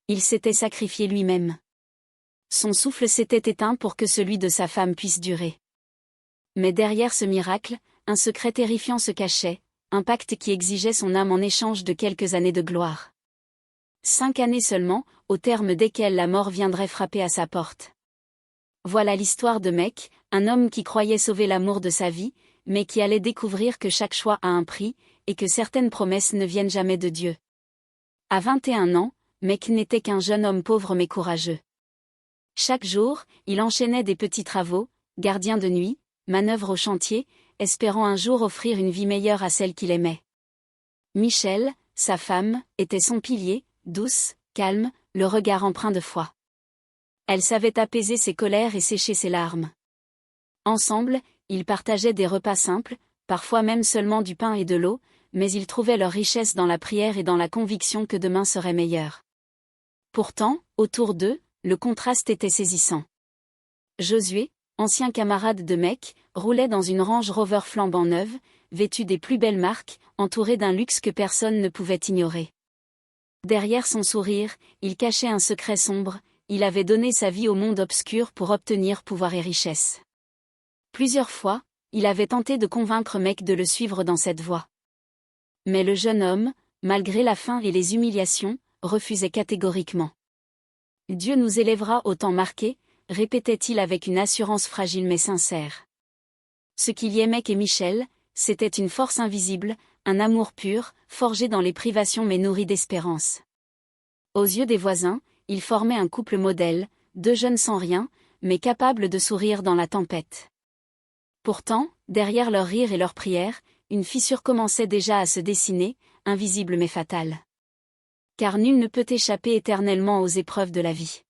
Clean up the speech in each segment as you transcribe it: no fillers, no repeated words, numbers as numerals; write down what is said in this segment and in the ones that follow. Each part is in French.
Il s'était sacrifié lui-même. Son souffle s'était éteint pour que celui de sa femme puisse durer. Mais derrière ce miracle, un secret terrifiant se cachait, un pacte qui exigeait son âme en échange de quelques années de gloire. 5 années seulement, au terme desquelles la mort viendrait frapper à sa porte. Voilà l'histoire de Mec, un homme qui croyait sauver l'amour de sa vie, mais qui allait découvrir que chaque choix a un prix, et que certaines promesses ne viennent jamais de Dieu. À 21 ans, Mec n'était qu'un jeune homme pauvre mais courageux. Chaque jour, il enchaînait des petits travaux, gardien de nuit, manœuvre au chantier, espérant un jour offrir une vie meilleure à celle qu'il aimait. Michel, sa femme, était son pilier, douce, calme, le regard empreint de foi. Elle savait apaiser ses colères et sécher ses larmes. Ensemble, ils partageaient des repas simples, parfois même seulement du pain et de l'eau, mais ils trouvaient leur richesse dans la prière et dans la conviction que demain serait meilleur. Pourtant, autour d'eux, le contraste était saisissant. Josué, ancien camarade de Mec, roulait dans une Range Rover flambant neuve, vêtue des plus belles marques, entouré d'un luxe que personne ne pouvait ignorer. Derrière son sourire, il cachait un secret sombre, il avait donné sa vie au monde obscur pour obtenir pouvoir et richesse. Plusieurs fois, il avait tenté de convaincre Mec de le suivre dans cette voie. Mais le jeune homme, malgré la faim et les humiliations, refusait catégoriquement. « Dieu nous élèvera au temps marqué », répétait-il avec une assurance fragile mais sincère. Ce qui liait Mec et Michel, c'était une force invisible, un amour pur, forgé dans les privations mais nourri d'espérance. Aux yeux des voisins, ils formaient un couple modèle, 2 jeunes sans rien, mais capables de sourire dans la tempête. Pourtant, derrière leurs rires et leurs prières, une fissure commençait déjà à se dessiner, invisible mais fatale. Car nul ne peut échapper éternellement aux épreuves de la vie.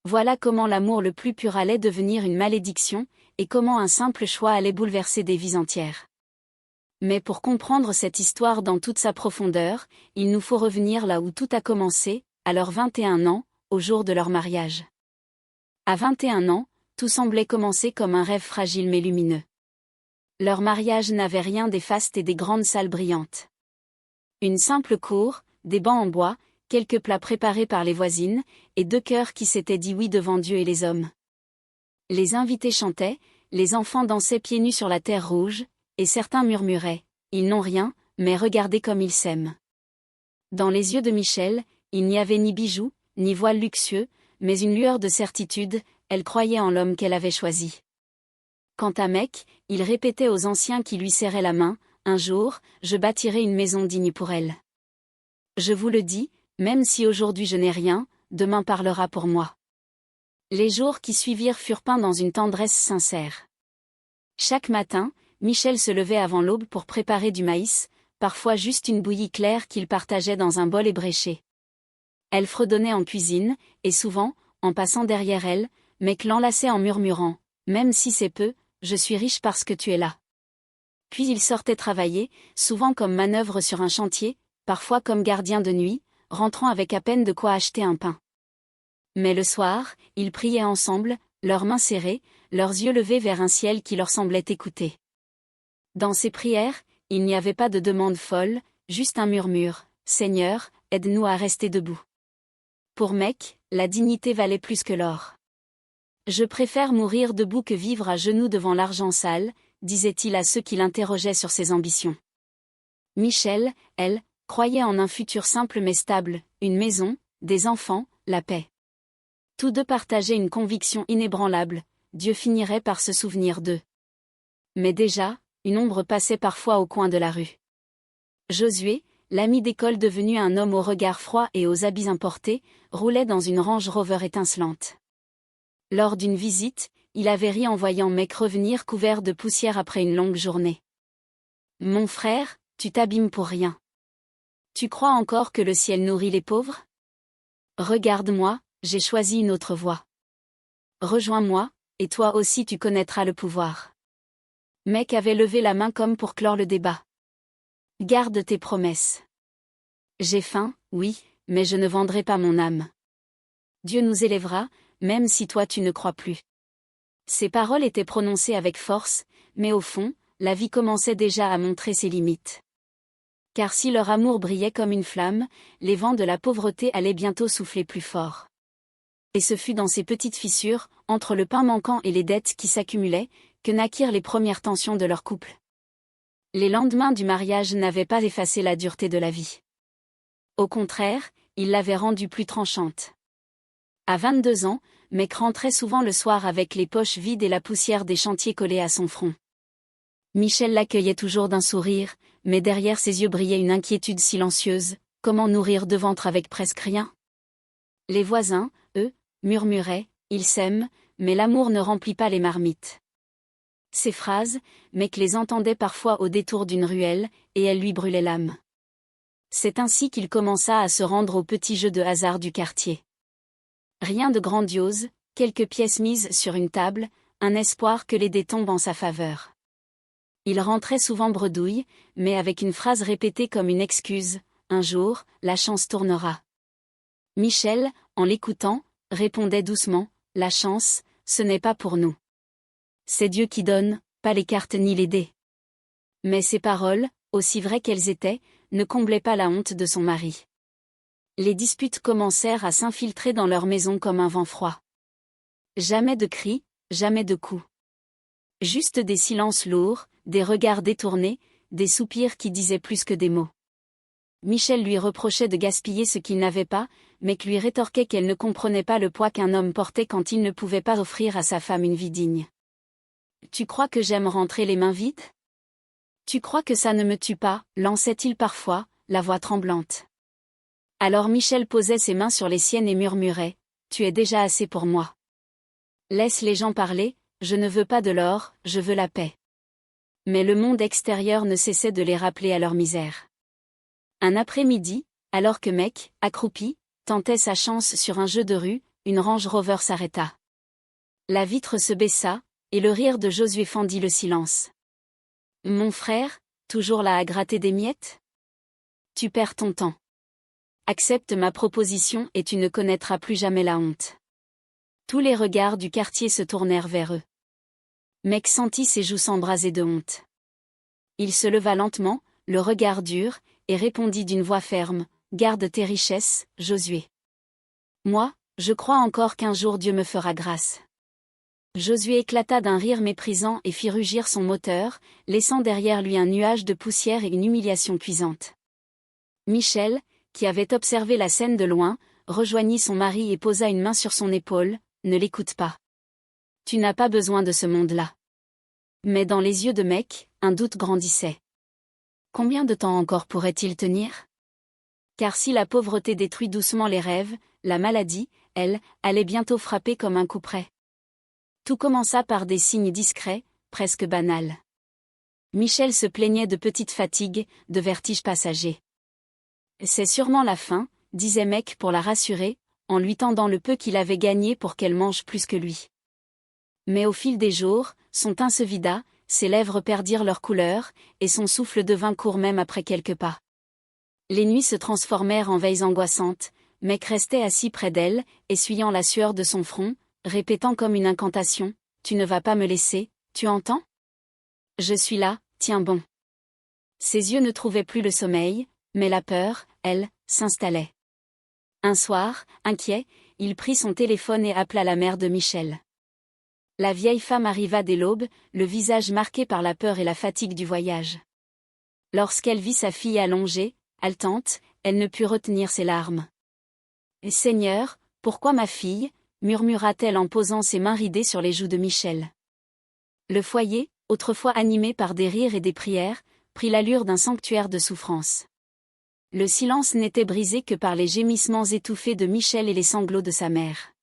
Voilà comment l'amour le plus pur allait devenir une malédiction, et comment un simple choix allait bouleverser des vies entières. Mais pour comprendre cette histoire dans toute sa profondeur, il nous faut revenir là où tout a commencé, à leurs 21 ans, au jour de leur mariage. À 21 ans, tout semblait commencer comme un rêve fragile mais lumineux. Leur mariage n'avait rien des fastes et des grandes salles brillantes. Une simple cour, des bancs en bois, quelques plats préparés par les voisines, et 2 cœurs qui s'étaient dit oui devant Dieu et les hommes. Les invités chantaient, les enfants dansaient pieds nus sur la terre rouge, et certains murmuraient « Ils n'ont rien, mais regardez comme ils s'aiment ». Dans les yeux de Michel, il n'y avait ni bijoux, ni voile luxueux, mais une lueur de certitude, elle croyait en l'homme qu'elle avait choisi. Quant à Mec, il répétait aux anciens qui lui serraient la main « Un jour, je bâtirai une maison digne pour elle. Je vous le dis, même si aujourd'hui je n'ai rien, demain parlera pour moi. » Les jours qui suivirent furent peints dans une tendresse sincère. Chaque matin, Michel se levait avant l'aube pour préparer du maïs, parfois juste une bouillie claire qu'il partageait dans un bol ébréché. Elle fredonnait en cuisine, et souvent, en passant derrière elle, Mec l'enlaçait en murmurant « Même si c'est peu, je suis riche parce que tu es là. » Puis il sortait travailler, souvent comme manœuvre sur un chantier, parfois comme gardien de nuit, rentrant avec à peine de quoi acheter un pain. Mais le soir, ils priaient ensemble, leurs mains serrées, leurs yeux levés vers un ciel qui leur semblait écouter. Dans ces prières, il n'y avait pas de demande folle, juste un murmure « Seigneur, aide-nous à rester debout. » Pour Mec, la dignité valait plus que l'or. « Je préfère mourir debout que vivre à genoux devant l'argent sale », disait-il à ceux qui l'interrogeaient sur ses ambitions. Michel, elle, croyait en un futur simple mais stable, une maison, des enfants, la paix. Tous deux partageaient une conviction inébranlable, Dieu finirait par se souvenir d'eux. Mais déjà, une ombre passait parfois au coin de la rue. Josué, l'ami d'école devenu un homme au regard froid et aux habits importés, roulait dans une Range Rover étincelante. Lors d'une visite, il avait ri en voyant Mec revenir couvert de poussière après une longue journée. « Mon frère, tu t'abîmes pour rien. Tu crois encore que le ciel nourrit les pauvres ? Regarde-moi, j'ai choisi une autre voie. Rejoins-moi, et toi aussi tu connaîtras le pouvoir. » Mec avait levé la main comme pour clore le débat. « Garde tes promesses. J'ai faim, oui, mais je ne vendrai pas mon âme. Dieu nous élèvera, même si toi tu ne crois plus. » Ces paroles étaient prononcées avec force, mais au fond, la vie commençait déjà à montrer ses limites. Car si leur amour brillait comme une flamme, les vents de la pauvreté allaient bientôt souffler plus fort. Et ce fut dans ces petites fissures, entre le pain manquant et les dettes qui s'accumulaient, que naquirent les premières tensions de leur couple. Les lendemains du mariage n'avaient pas effacé la dureté de la vie. Au contraire, ils l'avaient rendue plus tranchante. À 22 ans, Meg rentrait souvent le soir avec les poches vides et la poussière des chantiers collée à son front. Michel l'accueillait toujours d'un sourire, mais derrière ses yeux brillait une inquiétude silencieuse. Comment nourrir deux ventres avec presque rien? Les voisins, eux, murmuraient, ils s'aiment, mais l'amour ne remplit pas les marmites. Ces phrases, Meg les entendait parfois au détour d'une ruelle, et elles lui brûlaient l'âme. C'est ainsi qu'il commença à se rendre aux petits jeux de hasard du quartier. Rien de grandiose, quelques pièces mises sur une table, un espoir que les dés tombent en sa faveur. Il rentrait souvent bredouille, mais avec une phrase répétée comme une excuse, « Un jour, la chance tournera ». Michel, en l'écoutant, répondait doucement, « La chance, ce n'est pas pour nous. C'est Dieu qui donne, pas les cartes ni les dés. » Mais ces paroles, aussi vraies qu'elles étaient, ne comblaient pas la honte de son mari. Les disputes commencèrent à s'infiltrer dans leur maison comme un vent froid. Jamais de cris, jamais de coups. Juste des silences lourds, des regards détournés, des soupirs qui disaient plus que des mots. Michel lui reprochait de gaspiller ce qu'il n'avait pas, mais lui rétorquait qu'elle ne comprenait pas le poids qu'un homme portait quand il ne pouvait pas offrir à sa femme une vie digne. « Tu crois que j'aime rentrer les mains vides ? Tu crois que ça ne me tue pas ?» lançait-il parfois, la voix tremblante. Alors Michel posait ses mains sur les siennes et murmurait, « Tu es déjà assez pour moi. Laisse les gens parler, je ne veux pas de l'or, je veux la paix. » Mais le monde extérieur ne cessait de les rappeler à leur misère. Un après-midi, alors que Meg, accroupi, tentait sa chance sur un jeu de rue, une Range Rover s'arrêta. La vitre se baissa, et le rire de Josué fendit le silence. « Mon frère, toujours là à gratter des miettes ? Tu perds ton temps. Accepte ma proposition et tu ne connaîtras plus jamais la honte. » Tous les regards du quartier se tournèrent vers eux. Meg sentit ses joues s'embraser de honte. Il se leva lentement, le regard dur, et répondit d'une voix ferme, « Garde tes richesses, Josué. Moi, je crois encore qu'un jour Dieu me fera grâce. » Josué éclata d'un rire méprisant et fit rugir son moteur, laissant derrière lui un nuage de poussière et une humiliation cuisante. Michel, qui avait observé la scène de loin, rejoignit son mari et posa une main sur son épaule, « Ne l'écoute pas. Tu n'as pas besoin de ce monde-là. » Mais dans les yeux de Meg, un doute grandissait. Combien de temps encore pourrait-il tenir ? Car si la pauvreté détruit doucement les rêves, la maladie, elle, allait bientôt frapper comme un coup près. Tout commença par des signes discrets, presque banals. Michel se plaignait de petites fatigues, de vertiges passagers. « C'est sûrement la faim, » disait Meg pour la rassurer, en lui tendant le peu qu'il avait gagné pour qu'elle mange plus que lui. Mais au fil des jours, son teint se vida, ses lèvres perdirent leur couleur, et son souffle devint court même après quelques pas. Les nuits se transformèrent en veilles angoissantes, Meg restait assis près d'elle, essuyant la sueur de son front, répétant comme une incantation, « Tu ne vas pas me laisser, tu entends ? Je suis là, tiens bon. » Ses yeux ne trouvaient plus le sommeil, mais la peur, elle, s'installait. Un soir, inquiet, il prit son téléphone et appela la mère de Michel. La vieille femme arriva dès l'aube, le visage marqué par la peur et la fatigue du voyage. Lorsqu'elle vit sa fille allongée, haletante, elle ne put retenir ses larmes. « Seigneur, pourquoi ma fille ?» murmura-t-elle en posant ses mains ridées sur les joues de Michel. Le foyer, autrefois animé par des rires et des prières, prit l'allure d'un sanctuaire de souffrance. Le silence n'était brisé que par les gémissements étouffés de Michel et les sanglots de sa mère.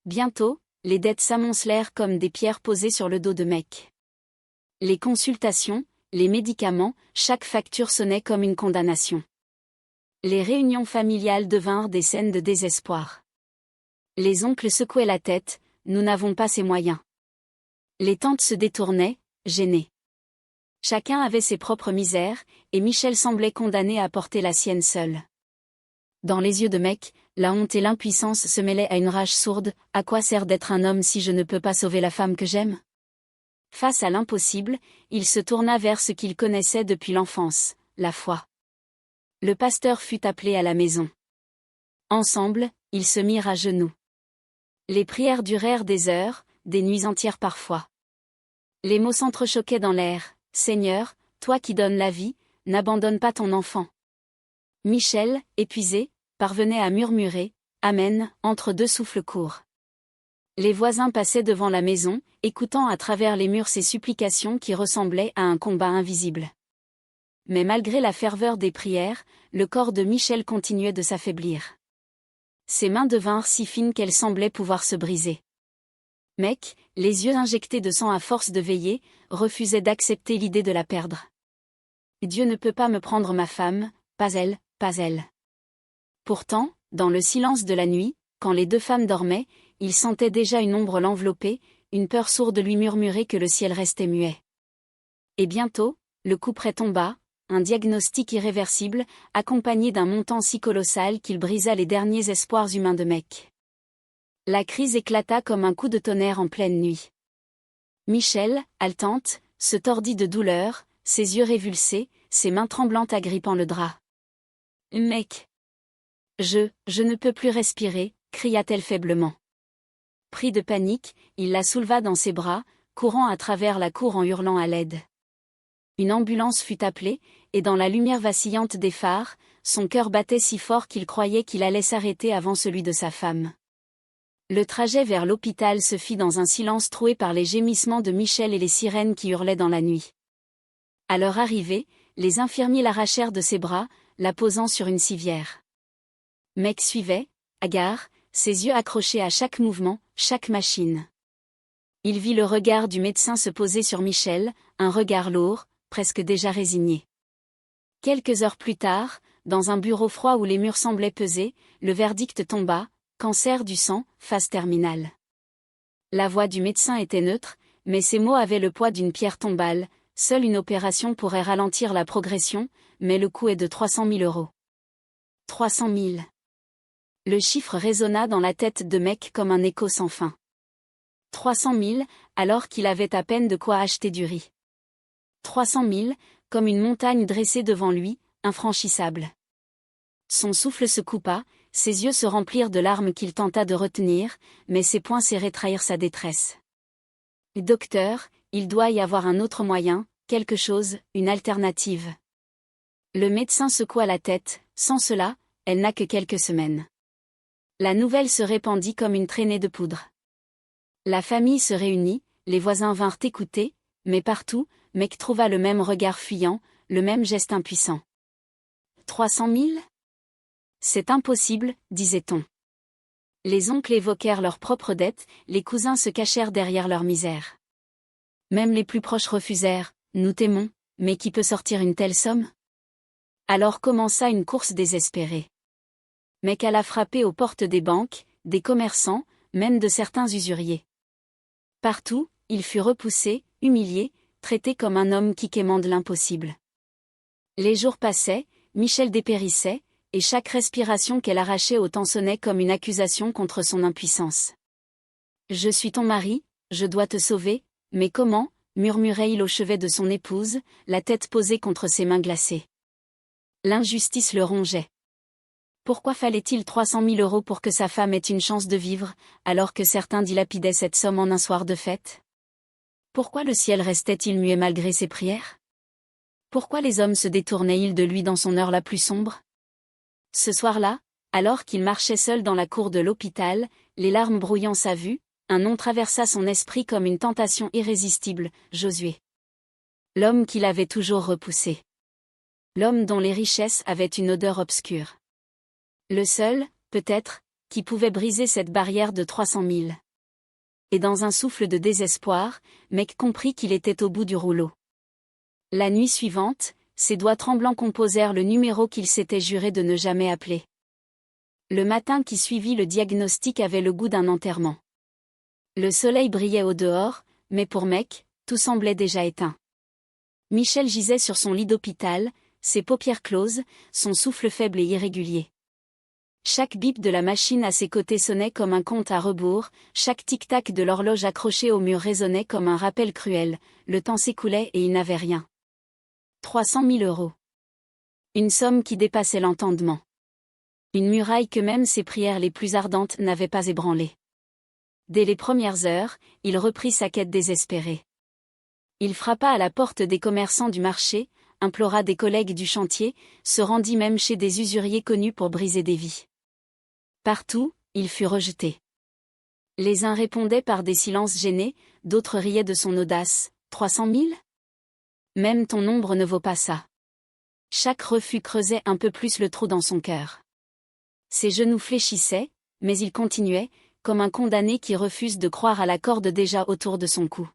Bientôt, les dettes s'amoncelèrent comme des pierres posées sur le dos de Meg. Les consultations, les médicaments, chaque facture sonnait comme une condamnation. Les réunions familiales devinrent des scènes de désespoir. Les oncles secouaient la tête, « Nous n'avons pas ces moyens. » Les tantes se détournaient, gênées. Chacun avait ses propres misères, et Michel semblait condamné à porter la sienne seule. Dans les yeux de Meg, la honte et l'impuissance se mêlaient à une rage sourde, « À quoi sert d'être un homme si je ne peux pas sauver la femme que j'aime ?» Face à l'impossible, il se tourna vers ce qu'il connaissait depuis l'enfance, la foi. Le pasteur fut appelé à la maison. Ensemble, ils se mirent à genoux. Les prières durèrent des heures, des nuits entières parfois. Les mots s'entrechoquaient dans l'air. « Seigneur, toi qui donnes la vie, n'abandonne pas ton enfant. » Michel, épuisé, parvenait à murmurer « Amen » entre deux souffles courts. Les voisins passaient devant la maison, écoutant à travers les murs ces supplications qui ressemblaient à un combat invisible. Mais malgré la ferveur des prières, le corps de Michel continuait de s'affaiblir. Ses mains devinrent si fines qu'elles semblaient pouvoir se briser. Mec, les yeux injectés de sang à force de veiller, refusait d'accepter l'idée de la perdre. Dieu ne peut pas me prendre ma femme, pas elle, pas elle. Pourtant, dans le silence de la nuit, quand les deux femmes dormaient, il sentait déjà une ombre l'envelopper, une peur sourde lui murmurer que le ciel restait muet. Et bientôt, le couperet tomba, un diagnostic irréversible, accompagné d'un montant si colossal qu'il brisa les derniers espoirs humains de Mec. La crise éclata comme un coup de tonnerre en pleine nuit. Michel, haletante, se tordit de douleur, ses yeux révulsés, ses mains tremblantes agrippant le drap. « Mec! Je ne peux plus respirer », cria-t-elle faiblement. Pris de panique, il la souleva dans ses bras, courant à travers la cour en hurlant à l'aide. Une ambulance fut appelée, et dans la lumière vacillante des phares, son cœur battait si fort qu'il croyait qu'il allait s'arrêter avant celui de sa femme. Le trajet vers l'hôpital se fit dans un silence troué par les gémissements de Michel et les sirènes qui hurlaient dans la nuit. À leur arrivée, les infirmiers l'arrachèrent de ses bras, la posant sur une civière. Mec suivait, hagard, ses yeux accrochés à chaque mouvement, chaque machine. Il vit le regard du médecin se poser sur Michel, un regard lourd, presque déjà résigné. Quelques heures plus tard, dans un bureau froid où les murs semblaient peser, le verdict tomba, cancer du sang, phase terminale. La voix du médecin était neutre, mais ses mots avaient le poids d'une pierre tombale. Seule une opération pourrait ralentir la progression, mais le coût est de 300 000 €. 300 000. Le chiffre résonna dans la tête de Mec comme un écho sans fin. 300 000, alors qu'il avait à peine de quoi acheter du riz. 300 000, comme une montagne dressée devant lui, infranchissable. Son souffle se coupa, ses yeux se remplirent de larmes qu'il tenta de retenir, mais ses poings serrés trahirent sa détresse. « Docteur, il doit y avoir un autre moyen, quelque chose, une alternative. » Le médecin secoua la tête, « Sans cela, elle n'a que quelques semaines. » La nouvelle se répandit comme une traînée de poudre. La famille se réunit, les voisins vinrent écouter, mais partout, Mec trouva le même regard fuyant, le même geste impuissant. 300 000 ? C'est impossible, disait-on. Les oncles évoquèrent leurs propres dettes, les cousins se cachèrent derrière leur misère. Même les plus proches refusèrent, « Nous t'aimons, mais qui peut sortir une telle somme ?» Alors commença une course désespérée. Mec alla frapper aux portes des banques, des commerçants, même de certains usuriers. Partout, il fut repoussé, humilié, traité comme un homme qui quémande l'impossible. Les jours passaient, Michel dépérissait, et chaque respiration qu'elle arrachait au temps sonnait comme une accusation contre son impuissance. « Je suis ton mari, je dois te sauver, mais comment ?» murmurait-il au chevet de son épouse, la tête posée contre ses mains glacées. L'injustice le rongeait. Pourquoi fallait-il 300 000 € pour que sa femme ait une chance de vivre, alors que certains dilapidaient cette somme en un soir de fête? Pourquoi le ciel restait-il muet malgré ses prières? Pourquoi les hommes se détournaient-ils de lui dans son heure la plus sombre? Ce soir-là, alors qu'il marchait seul dans la cour de l'hôpital, les larmes brouillant sa vue, un nom traversa son esprit comme une tentation irrésistible, Josué. L'homme qu'il avait toujours repoussé. L'homme dont les richesses avaient une odeur obscure. Le seul, peut-être, qui pouvait briser cette barrière de 300 000. Et dans un souffle de désespoir, Mec comprit qu'il était au bout du rouleau. La nuit suivante, ses doigts tremblants composèrent le numéro qu'il s'était juré de ne jamais appeler. Le matin qui suivit le diagnostic avait le goût d'un enterrement. Le soleil brillait au dehors, mais pour Mec, tout semblait déjà éteint. Michel gisait sur son lit d'hôpital, ses paupières closes, son souffle faible et irrégulier. Chaque bip de la machine à ses côtés sonnait comme un compte à rebours, chaque tic-tac de l'horloge accrochée au mur résonnait comme un rappel cruel, le temps s'écoulait et il n'avait rien. 300 000 €. Une somme qui dépassait l'entendement. Une muraille que même ses prières les plus ardentes n'avaient pas ébranlée. Dès les premières heures, il reprit sa quête désespérée. Il frappa à la porte des commerçants du marché, implora des collègues du chantier, se rendit même chez des usuriers connus pour briser des vies. Partout, il fut rejeté. Les uns répondaient par des silences gênés, d'autres riaient de son audace. 300 000 ? Même ton ombre ne vaut pas ça. Chaque refus creusait un peu plus le trou dans son cœur. Ses genoux fléchissaient, mais il continuait, comme un condamné qui refuse de croire à la corde déjà autour de son cou.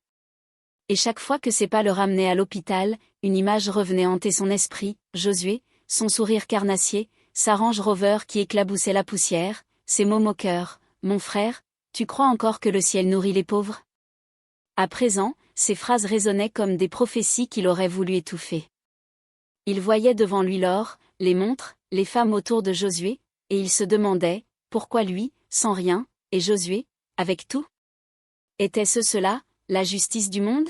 Et chaque fois que ses pas le ramenaient à l'hôpital, une image revenait hanter son esprit, Josué, son sourire carnassier, sa Range Rover qui éclaboussait la poussière, ses mots moqueurs, « Mon frère, tu crois encore que le ciel nourrit les pauvres ?» À présent, ces phrases résonnaient comme des prophéties qu'il aurait voulu étouffer. Il voyait devant lui l'or, les montres, les femmes autour de Josué, et il se demandait, pourquoi lui, sans rien, et Josué, avec tout ? Était-ce cela, la justice du monde ?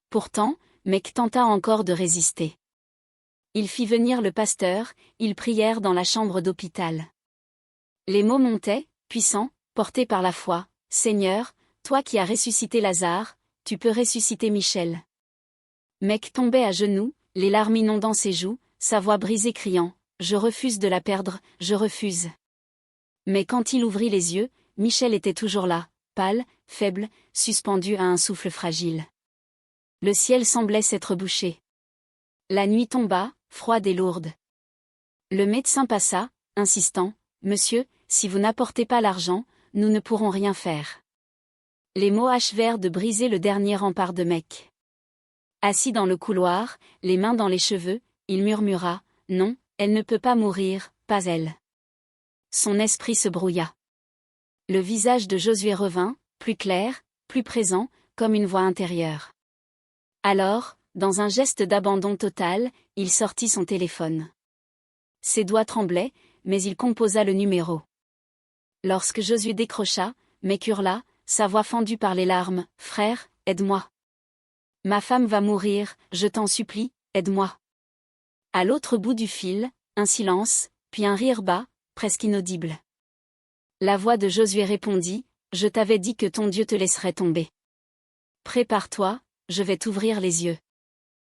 Pourtant, Mec tenta encore de résister. Il fit venir le pasteur, ils prièrent dans la chambre d'hôpital. Les mots montaient, puissants, portés par la foi. « Seigneur, toi qui as ressuscité Lazare, tu peux ressusciter Michel. » Mec tombait à genoux, les larmes inondant ses joues, sa voix brisée criant « Je refuse de la perdre, je refuse. » Mais quand il ouvrit les yeux, Michel était toujours là, pâle, faible, suspendu à un souffle fragile. Le ciel semblait s'être bouché. La nuit tomba, froide et lourde. Le médecin passa, insistant « Monsieur, si vous n'apportez pas l'argent, nous ne pourrons rien faire. » Les mots achevèrent de briser le dernier rempart de Mec. Assis dans le couloir, les mains dans les cheveux, il murmura « Non, elle ne peut pas mourir, pas elle. » Son esprit se brouilla. Le visage de Josué revint, plus clair, plus présent, comme une voix intérieure. Alors, dans un geste d'abandon total, il sortit son téléphone. Ses doigts tremblaient, mais il composa le numéro. Lorsque Josué décrocha, Mec hurla, sa voix fendue par les larmes « Frère, aide-moi. Ma femme va mourir, je t'en supplie, aide-moi. » À l'autre bout du fil, un silence, puis un rire bas, presque inaudible. La voix de Josué répondit « Je t'avais dit que ton Dieu te laisserait tomber. Prépare-toi, je vais t'ouvrir les yeux. »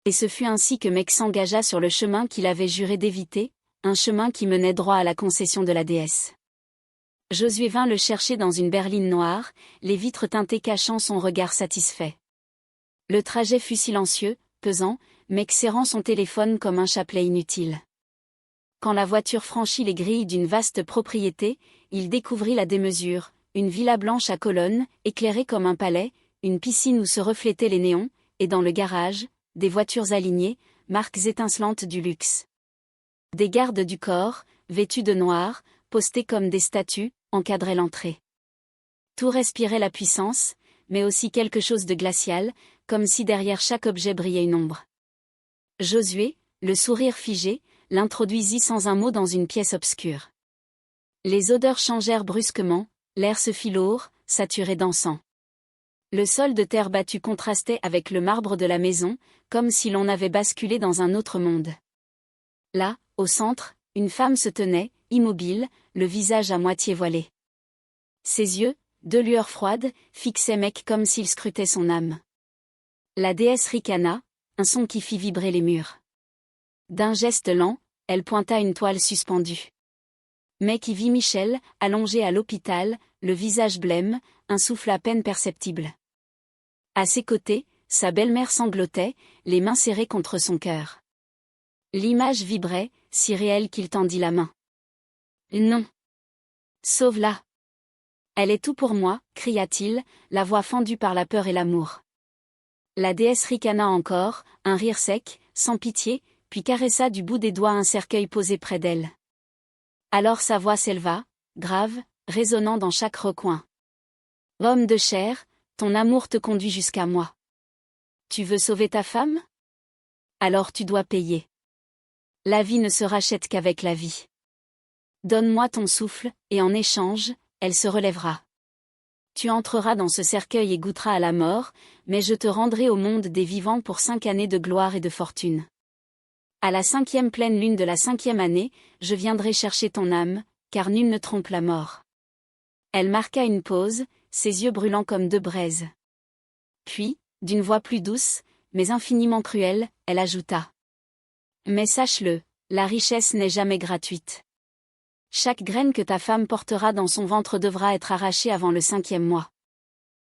Et ce fut ainsi que Mec s'engagea sur le chemin qu'il avait juré d'éviter, un chemin qui menait droit à la concession de la déesse. Josué vint le chercher dans une berline noire, les vitres teintées cachant son regard satisfait. Le trajet fut silencieux, pesant, Mec serrant son téléphone comme un chapelet inutile. Quand la voiture franchit les grilles d'une vaste propriété, il découvrit la démesure, une villa blanche à colonnes, éclairée comme un palais, une piscine où se reflétaient les néons, et dans le garage, des voitures alignées, marques étincelantes du luxe. Des gardes du corps, vêtus de noir, postés comme des statues, encadraient l'entrée. Tout respirait la puissance, mais aussi quelque chose de glacial, comme si derrière chaque objet brillait une ombre. Josué, le sourire figé, l'introduisit sans un mot dans une pièce obscure. Les odeurs changèrent brusquement, l'air se fit lourd, saturé d'encens. Le sol de terre battue contrastait avec le marbre de la maison, comme si l'on avait basculé dans un autre monde. Là, au centre, une femme se tenait, immobile, le visage à moitié voilé. Ses yeux, deux lueurs froides, fixaient Mec comme s'il scrutait son âme. La déesse ricana, un son qui fit vibrer les murs. D'un geste lent, elle pointa une toile suspendue. Mec y vit Michel, allongé à l'hôpital, le visage blême, un souffle à peine perceptible. À ses côtés, sa belle-mère sanglotait, les mains serrées contre son cœur. L'image vibrait, si réelle qu'il tendit la main. « Non. Sauve-la. Elle est tout pour moi, » cria-t-il, la voix fendue par la peur et l'amour. La déesse ricana encore, un rire sec, sans pitié, puis caressa du bout des doigts un cercueil posé près d'elle. Alors sa voix s'éleva, grave, résonnant dans chaque recoin. « Homme de chair, ton amour te conduit jusqu'à moi. Tu veux sauver ta femme ? Alors tu dois payer. La vie ne se rachète qu'avec la vie. Donne-moi ton souffle, et en échange, elle se relèvera. Tu entreras dans ce cercueil et goûteras à la mort, mais je te rendrai au monde des vivants pour 5 années de gloire et de fortune. À la 5e pleine lune de la 5e année, je viendrai chercher ton âme, car nul ne trompe la mort. Elle marqua une pause, ses yeux brûlants comme deux braises. Puis, d'une voix plus douce, mais infiniment cruelle, elle ajouta. Mais sache-le, la richesse n'est jamais gratuite. Chaque graine que ta femme portera dans son ventre devra être arrachée avant le 5e mois.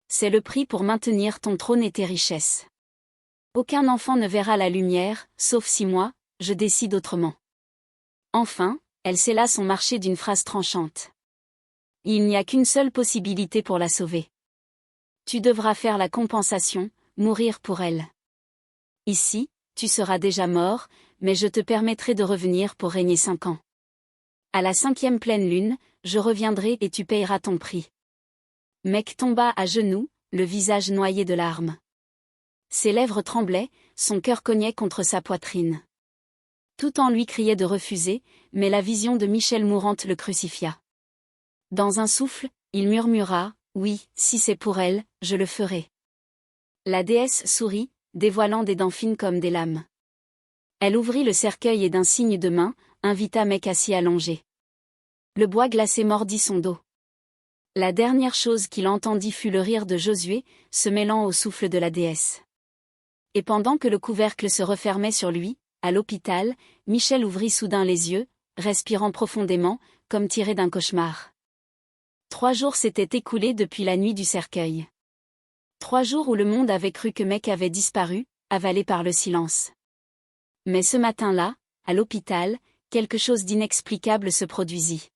C'est le prix pour maintenir ton trône et tes richesses. Aucun enfant ne verra la lumière, sauf si moi, je décide autrement. Enfin, elle scella son marché d'une phrase tranchante. Il n'y a qu'une seule possibilité pour la sauver. Tu devras faire la compensation, mourir pour elle. Ici, tu seras déjà mort, mais je te permettrai de revenir pour régner 5 ans. À la 5e pleine lune, je reviendrai et tu payeras ton prix. Mec tomba à genoux, le visage noyé de larmes. Ses lèvres tremblaient, son cœur cognait contre sa poitrine. Tout en lui criait de refuser, mais la vision de Michel mourante le crucifia. Dans un souffle, il murmura, « Oui, si c'est pour elle, je le ferai. » La déesse sourit, dévoilant des dents fines comme des lames. Elle ouvrit le cercueil et d'un signe de main, invita Mec à s'y allonger. Le bois glacé mordit son dos. La dernière chose qu'il entendit fut le rire de Josué, se mêlant au souffle de la déesse. Et pendant que le couvercle se refermait sur lui, à l'hôpital, Michel ouvrit soudain les yeux, respirant profondément, comme tiré d'un cauchemar. 3 jours s'étaient écoulés depuis la nuit du cercueil. 3 jours où le monde avait cru que Mec avait disparu, avalé par le silence. Mais ce matin-là, à l'hôpital, quelque chose d'inexplicable se produisit.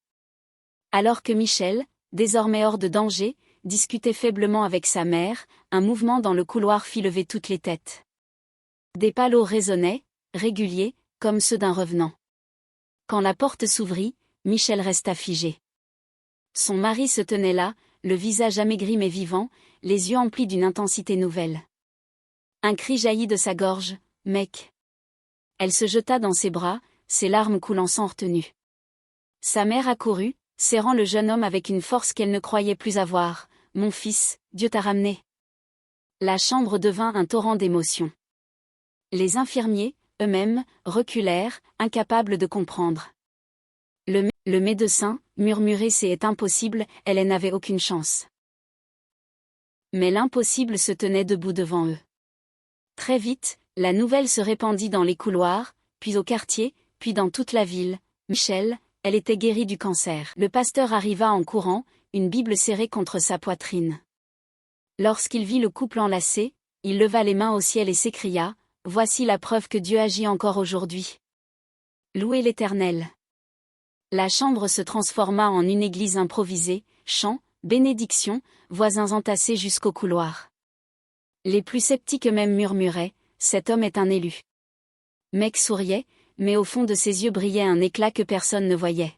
Alors que Michel, désormais hors de danger, discutait faiblement avec sa mère, un mouvement dans le couloir fit lever toutes les têtes. Des palos résonnaient, réguliers, comme ceux d'un revenant. Quand la porte s'ouvrit, Michel resta figé. Son mari se tenait là, le visage amaigri mais vivant, les yeux emplis d'une intensité nouvelle. Un cri jaillit de sa gorge, « Mec !» Elle se jeta dans ses bras, ses larmes coulant sans retenue. Sa mère accourut, serrant le jeune homme avec une force qu'elle ne croyait plus avoir. « Mon fils, Dieu t'a ramené. » La chambre devint un torrent d'émotions. Les infirmiers, eux-mêmes, reculèrent, incapables de comprendre. Le médecin, murmurait « C'est impossible, elle n'avait aucune chance. » Mais l'impossible se tenait debout devant eux. Très vite, la nouvelle se répandit dans les couloirs, puis au quartier, puis dans toute la ville. Michel, elle était guérie du cancer. Le pasteur arriva en courant, une Bible serrée contre sa poitrine. Lorsqu'il vit le couple enlacé, il leva les mains au ciel et s'écria, « Voici la preuve que Dieu agit encore aujourd'hui. Louez l'Éternel. » La chambre se transforma en une église improvisée, chants, bénédictions, voisins entassés jusqu'au couloir. Les plus sceptiques eux-mêmes murmuraient, « Cet homme est un élu. » Mec souriait, mais au fond de ses yeux brillait un éclat que personne ne voyait.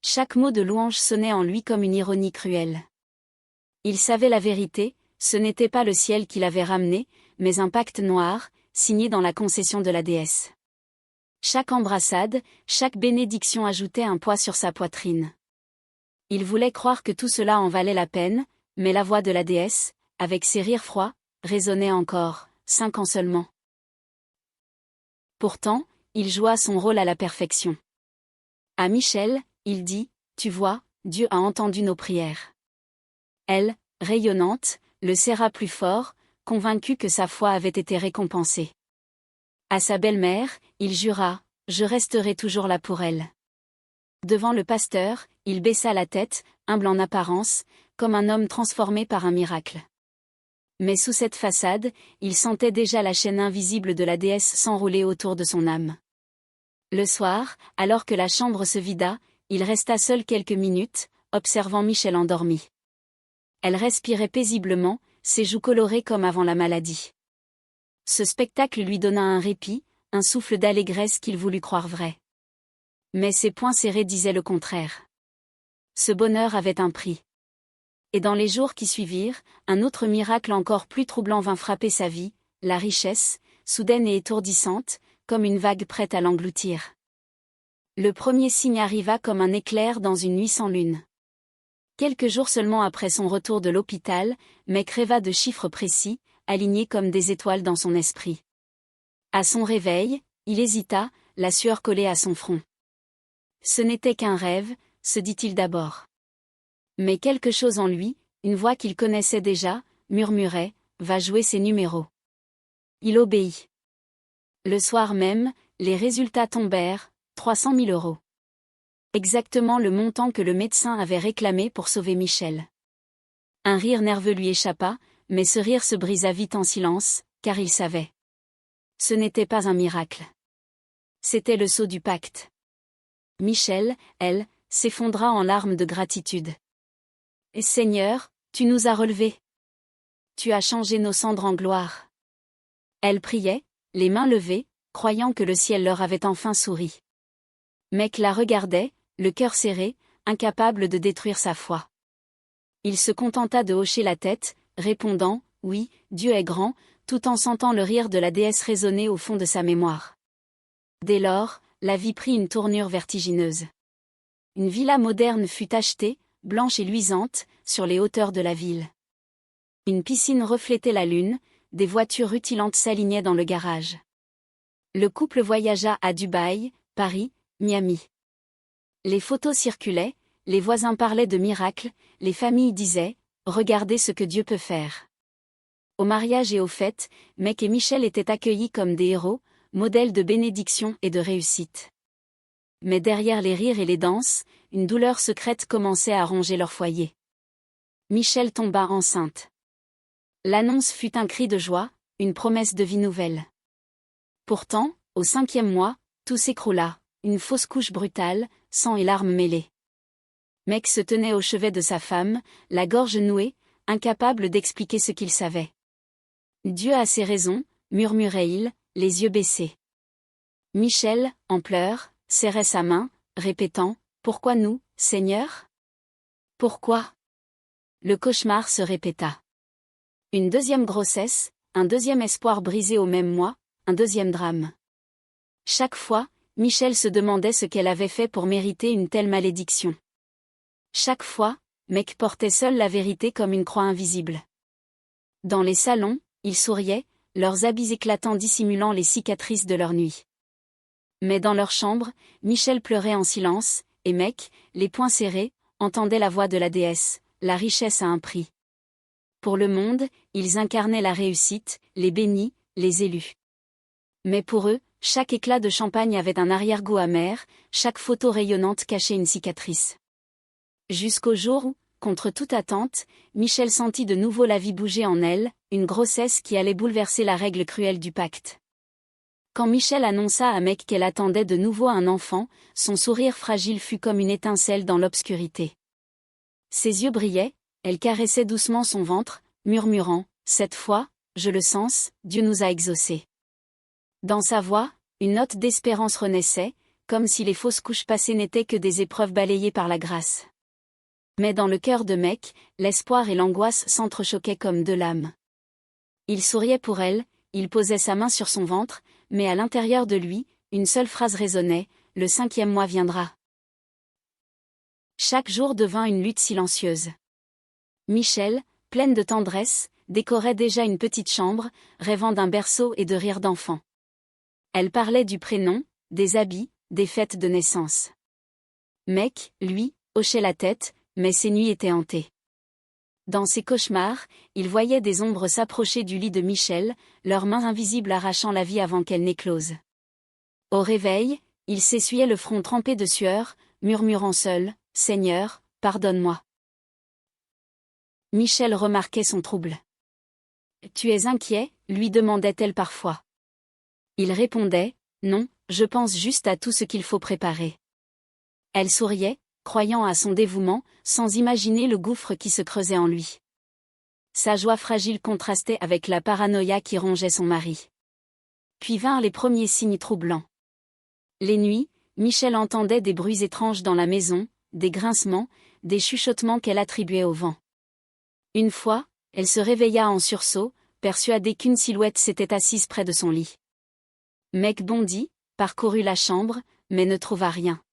Chaque mot de louange sonnait en lui comme une ironie cruelle. Il savait la vérité, ce n'était pas le ciel qui l'avait ramené, mais un pacte noir, signé dans la concession de la déesse. Chaque embrassade, chaque bénédiction ajoutait un poids sur sa poitrine. Il voulait croire que tout cela en valait la peine, mais la voix de la déesse, avec ses rires froids, résonnait encore, 5 ans seulement. Pourtant, il joua son rôle à la perfection. À Michel, il dit, « Tu vois, Dieu a entendu nos prières. » Elle, rayonnante, le serra plus fort, convaincue que sa foi avait été récompensée. À sa belle-mère, il jura, « Je resterai toujours là pour elle. » Devant le pasteur, il baissa la tête, humble en apparence, comme un homme transformé par un miracle. Mais sous cette façade, il sentait déjà la chaîne invisible de la déesse s'enrouler autour de son âme. Le soir, alors que la chambre se vida, il resta seul quelques minutes, observant Michel endormie. Elle respirait paisiblement, ses joues colorées comme avant la maladie. Ce spectacle lui donna un répit, un souffle d'allégresse qu'il voulut croire vrai. Mais ses poings serrés disaient le contraire. Ce bonheur avait un prix. Et dans les jours qui suivirent, un autre miracle encore plus troublant vint frapper sa vie, la richesse, soudaine et étourdissante, comme une vague prête à l'engloutir. Le premier signe arriva comme un éclair dans une nuit sans lune. Quelques jours seulement après son retour de l'hôpital, Mec rêva de chiffres précis, alignés comme des étoiles dans son esprit. À son réveil, Il hésita, la sueur collée à son front. Ce n'était qu'un rêve, se dit-il d'abord. Mais quelque chose en lui, une voix qu'il connaissait déjà, murmurait, va jouer ses numéros. Il obéit. Le soir même, les résultats tombèrent, 300 000 euros. Exactement le montant que le médecin avait réclamé pour sauver Michel. Un rire nerveux lui échappa, mais ce rire se brisa vite en silence, car il savait. Ce n'était pas un miracle. C'était le sceau du pacte. Michel, elle, s'effondra en larmes de gratitude. « Seigneur, tu nous as relevés. Tu as changé nos cendres en gloire. » Elle priait, les mains levées, croyant que le ciel leur avait enfin souri. Mec la regardait, le cœur serré, incapable de détruire sa foi. Il se contenta de hocher la tête, répondant « Oui, Dieu est grand », tout en sentant le rire de la déesse résonner au fond de sa mémoire. Dès lors, la vie prit une tournure vertigineuse. Une villa moderne fut achetée, blanche et luisante, sur les hauteurs de la ville. Une piscine reflétait la lune, des voitures rutilantes s'alignaient dans le garage. Le couple voyagea à Dubaï, Paris, Miami. Les photos circulaient, les voisins parlaient de miracles, les familles disaient « Regardez ce que Dieu peut faire ». Au mariage et aux fêtes, Mec et Michel étaient accueillis comme des héros, modèles de bénédiction et de réussite. Mais derrière les rires et les danses, une douleur secrète commençait à ronger leur foyer. Michel tomba enceinte. L'annonce fut un cri de joie, une promesse de vie nouvelle. Pourtant, au 5e mois, tout s'écroula, une fausse couche brutale, sang et larmes mêlés. Mec se tenait au chevet de sa femme, la gorge nouée, incapable d'expliquer ce qu'il savait. Dieu a ses raisons, murmurait-il, les yeux baissés. Michel, en pleurs, serrait sa main, répétant « Pourquoi nous, Seigneur ? Pourquoi ?» Le cauchemar se répéta. Une deuxième grossesse, un deuxième espoir brisé au même mois, un deuxième drame. Chaque fois, Michel se demandait ce qu'elle avait fait pour mériter une telle malédiction. Chaque fois, Mec portait seul la vérité comme une croix invisible. Dans les salons, ils souriaient, leurs habits éclatants dissimulant les cicatrices de leur nuit. Mais dans leur chambre, Michel pleurait en silence, et Mec, les poings serrés, entendait la voix de la déesse, la richesse a un prix. Pour le monde, ils incarnaient la réussite, les bénis, les élus. Mais pour eux, chaque éclat de champagne avait un arrière-goût amer, chaque photo rayonnante cachait une cicatrice. Jusqu'au jour où, contre toute attente, Michel sentit de nouveau la vie bouger en elle, une grossesse qui allait bouleverser la règle cruelle du pacte. Quand Michel annonça à Mec qu'elle attendait de nouveau un enfant, son sourire fragile fut comme une étincelle dans l'obscurité. Ses yeux brillaient, elle caressait doucement son ventre, murmurant « Cette fois, je le sens, Dieu nous a exaucés ». Dans sa voix, une note d'espérance renaissait, comme si les fausses couches passées n'étaient que des épreuves balayées par la grâce. Mais dans le cœur de Mec, l'espoir et l'angoisse s'entrechoquaient comme deux lames. Il souriait pour elle, il posait sa main sur son ventre, mais à l'intérieur de lui, une seule phrase résonnait, « Le 5e mois viendra ». Chaque jour devint une lutte silencieuse. Michel, pleine de tendresse, décorait déjà une petite chambre, rêvant d'un berceau et de rires d'enfant. Elle parlait du prénom, des habits, des fêtes de naissance. Mec, lui, hochait la tête, mais ses nuits étaient hantées. Dans ses cauchemars, il voyait des ombres s'approcher du lit de Michel, leurs mains invisibles arrachant la vie avant qu'elle n'éclose. Au réveil, il s'essuyait le front trempé de sueur, murmurant seul « Seigneur, pardonne-moi ». Michel remarquait son trouble. « Tu es inquiet ?» lui demandait-elle parfois. Il répondait « Non, je pense juste à tout ce qu'il faut préparer ». Elle souriait, croyant à son dévouement, sans imaginer le gouffre qui se creusait en lui. Sa joie fragile contrastait avec la paranoïa qui rongeait son mari. Puis vinrent les premiers signes troublants. Les nuits, Michel entendait des bruits étranges dans la maison, des grincements, des chuchotements qu'elle attribuait au vent. Une fois, elle se réveilla en sursaut, persuadée qu'une silhouette s'était assise près de son lit. Mec bondit, parcourut la chambre, mais ne trouva rien.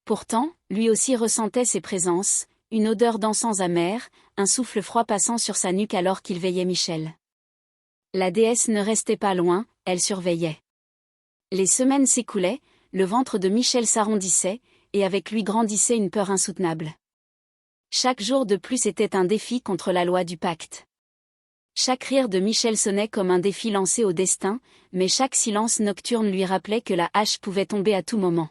Pourtant, lui aussi ressentait ses présences, une odeur d'encens amer, un souffle froid passant sur sa nuque alors qu'il veillait Michel. La déesse ne restait pas loin, elle surveillait. Les semaines s'écoulaient, le ventre de Michel s'arrondissait, et avec lui grandissait une peur insoutenable. Chaque jour de plus était un défi contre la loi du pacte. Chaque rire de Michel sonnait comme un défi lancé au destin, mais chaque silence nocturne lui rappelait que la hache pouvait tomber à tout moment.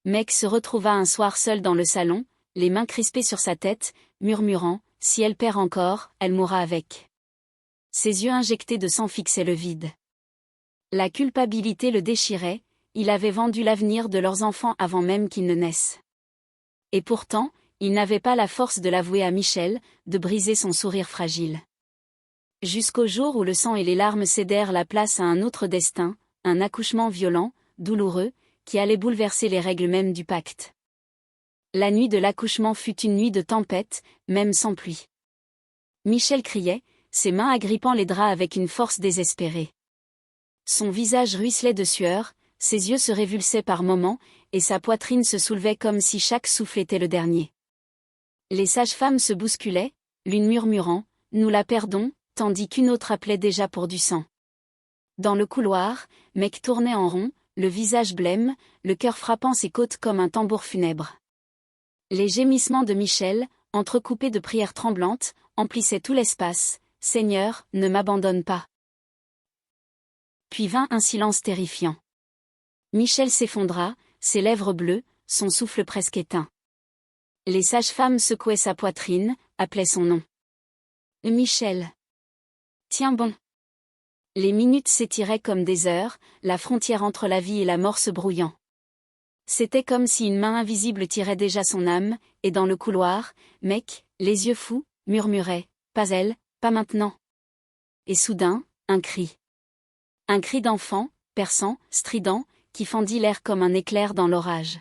Meg se retrouva un soir seul dans le salon, les mains crispées sur sa tête, murmurant « Si elle perd encore, elle mourra avec ». Ses yeux injectés de sang fixaient le vide. La culpabilité le déchirait, il avait vendu l'avenir de leurs enfants avant même qu'ils ne naissent. Et pourtant, il n'avait pas la force de l'avouer à Michel, de briser son sourire fragile. Jusqu'au jour où le sang et les larmes cédèrent la place à un autre destin, un accouchement violent, douloureux, qui allait bouleverser les règles mêmes du pacte. La nuit de l'accouchement fut une nuit de tempête, même sans pluie. Michel criait, ses mains agrippant les draps avec une force désespérée. Son visage ruisselait de sueur, ses yeux se révulsaient par moments, et sa poitrine se soulevait comme si chaque souffle était le dernier. Les sages-femmes se bousculaient, l'une murmurant « Nous la perdons », tandis qu'une autre appelait déjà pour du sang. Dans le couloir, Meg tournait en rond, le visage blême, le cœur frappant ses côtes comme un tambour funèbre. Les gémissements de Michel, entrecoupés de prières tremblantes, emplissaient tout l'espace. « Seigneur, ne m'abandonne pas ». Puis vint un silence terrifiant. Michel s'effondra, ses lèvres bleues, son souffle presque éteint. Les sages-femmes secouaient sa poitrine, appelaient son nom. « Michel. Tiens bon. » Les minutes s'étiraient comme des heures, la frontière entre la vie et la mort se brouillant. C'était comme si une main invisible tirait déjà son âme, et dans le couloir, Meg, les yeux fous, murmurait « Pas elle, pas maintenant ». Et soudain, un cri. Un cri d'enfant, perçant, strident, qui fendit l'air comme un éclair dans l'orage.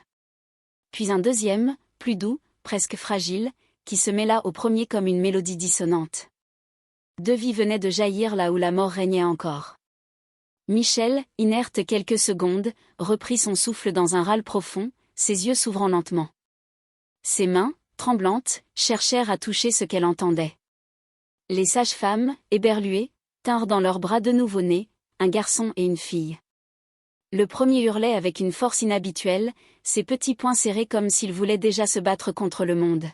Puis un deuxième, plus doux, presque fragile, qui se mêla au premier comme une mélodie dissonante. Deux vies venaient de jaillir là où la mort régnait encore. Michel, inerte quelques secondes, reprit son souffle dans un râle profond, ses yeux s'ouvrant lentement. Ses mains, tremblantes, cherchèrent à toucher ce qu'elle entendait. Les sages-femmes, éberluées, tinrent dans leurs bras deux nouveau-nés, un garçon et une fille. Le premier hurlait avec une force inhabituelle, ses petits poings serrés comme s'il voulait déjà se battre contre le monde.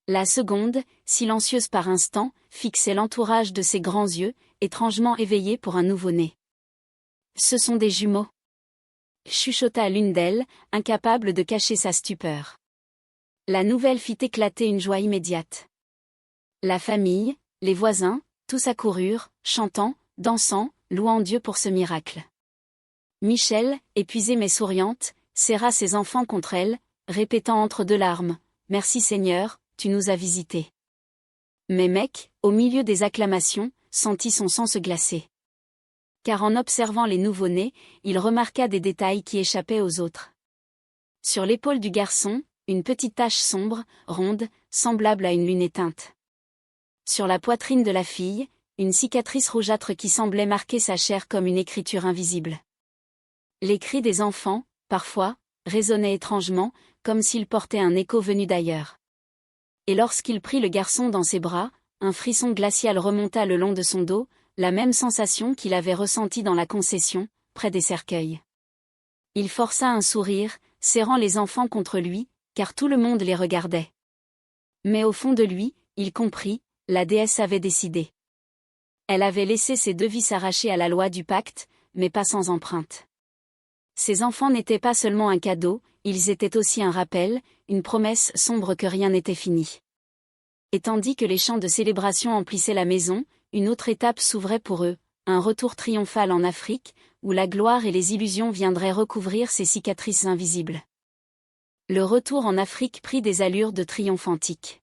La seconde, silencieuse par instants, fixait l'entourage de ses grands yeux, étrangement éveillés pour un nouveau-né. « Ce sont des jumeaux », chuchota l'une d'elles, incapable de cacher sa stupeur. La nouvelle fit éclater une joie immédiate. La famille, les voisins, tous accoururent, chantant, dansant, louant Dieu pour ce miracle. Michel, épuisée mais souriante, serra ses enfants contre elle, répétant entre deux larmes « Merci Seigneur, tu nous as visités ». Mais Meg, au milieu des acclamations, sentit son sang se glacer. Car en observant les nouveau-nés, il remarqua des détails qui échappaient aux autres. Sur l'épaule du garçon, une petite tache sombre, ronde, semblable à une lune éteinte. Sur la poitrine de la fille, une cicatrice rougeâtre qui semblait marquer sa chair comme une écriture invisible. Les cris des enfants, parfois, résonnaient étrangement, comme s'ils portaient un écho venu d'ailleurs. Et lorsqu'il prit le garçon dans ses bras, un frisson glacial remonta le long de son dos, la même sensation qu'il avait ressentie dans la concession, près des cercueils. Il força un sourire, serrant les enfants contre lui, car tout le monde les regardait. Mais au fond de lui, il comprit, la déesse avait décidé. Elle avait laissé ses deux vies s'arracher à la loi du pacte, mais pas sans empreinte. Ces enfants n'étaient pas seulement un cadeau, ils étaient aussi un rappel, une promesse sombre que rien n'était fini. Et tandis que les chants de célébration emplissaient la maison, une autre étape s'ouvrait pour eux, un retour triomphal en Afrique, où la gloire et les illusions viendraient recouvrir ces cicatrices invisibles. Le retour en Afrique prit des allures de triomphe antique.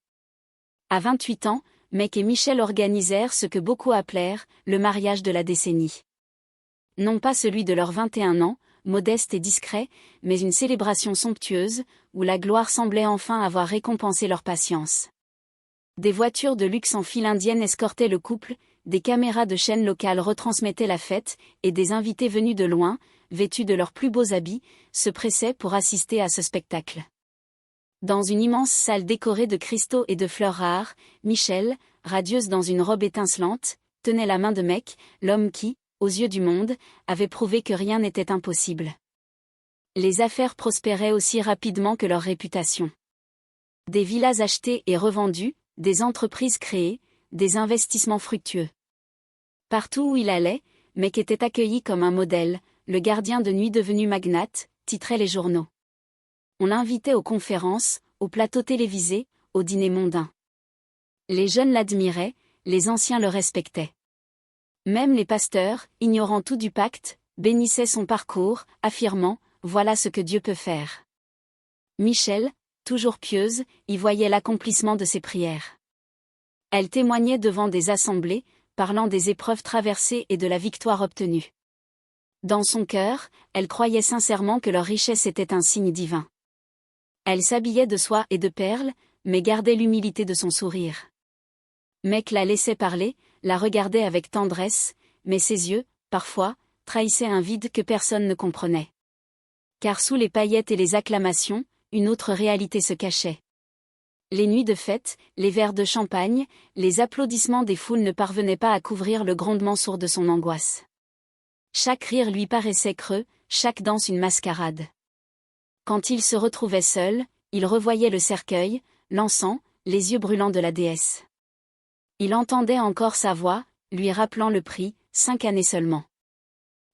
À 28 ans, Meg et Michel organisèrent ce que beaucoup appelèrent le mariage de la décennie. Non pas celui de leurs 21 ans, modeste et discret, mais une célébration somptueuse, où la gloire semblait enfin avoir récompensé leur patience. Des voitures de luxe en file indienne escortaient le couple, des caméras de chaînes locales retransmettaient la fête, et des invités venus de loin, vêtus de leurs plus beaux habits, se pressaient pour assister à ce spectacle. Dans une immense salle décorée de cristaux et de fleurs rares, Michel, radieuse dans une robe étincelante, tenait la main de Meg, l'homme qui, aux yeux du monde, avaient prouvé que rien n'était impossible. Les affaires prospéraient aussi rapidement que leur réputation. Des villas achetées et revendues, des entreprises créées, des investissements fructueux. Partout où il allait, Mec était accueilli comme un modèle, le gardien de nuit devenu magnate, titraient les journaux. On l'invitait aux conférences, aux plateaux télévisés, aux dîners mondains. Les jeunes l'admiraient, les anciens le respectaient. Même les pasteurs, ignorant tout du pacte, bénissaient son parcours, affirmant « Voilà ce que Dieu peut faire ». Michel, toujours pieuse, y voyait l'accomplissement de ses prières. Elle témoignait devant des assemblées, parlant des épreuves traversées et de la victoire obtenue. Dans son cœur, elle croyait sincèrement que leur richesse était un signe divin. Elle s'habillait de soie et de perles, mais gardait l'humilité de son sourire. Mec la laissait parler, la regardait avec tendresse, mais ses yeux, parfois, trahissaient un vide que personne ne comprenait. Car sous les paillettes et les acclamations, une autre réalité se cachait. Les nuits de fête, les verres de champagne, les applaudissements des foules ne parvenaient pas à couvrir le grondement sourd de son angoisse. Chaque rire lui paraissait creux, chaque danse une mascarade. Quand il se retrouvait seul, il revoyait le cercueil, l'encens, les yeux brûlants de la déesse. Il entendait encore sa voix, lui rappelant le prix, 5 années seulement.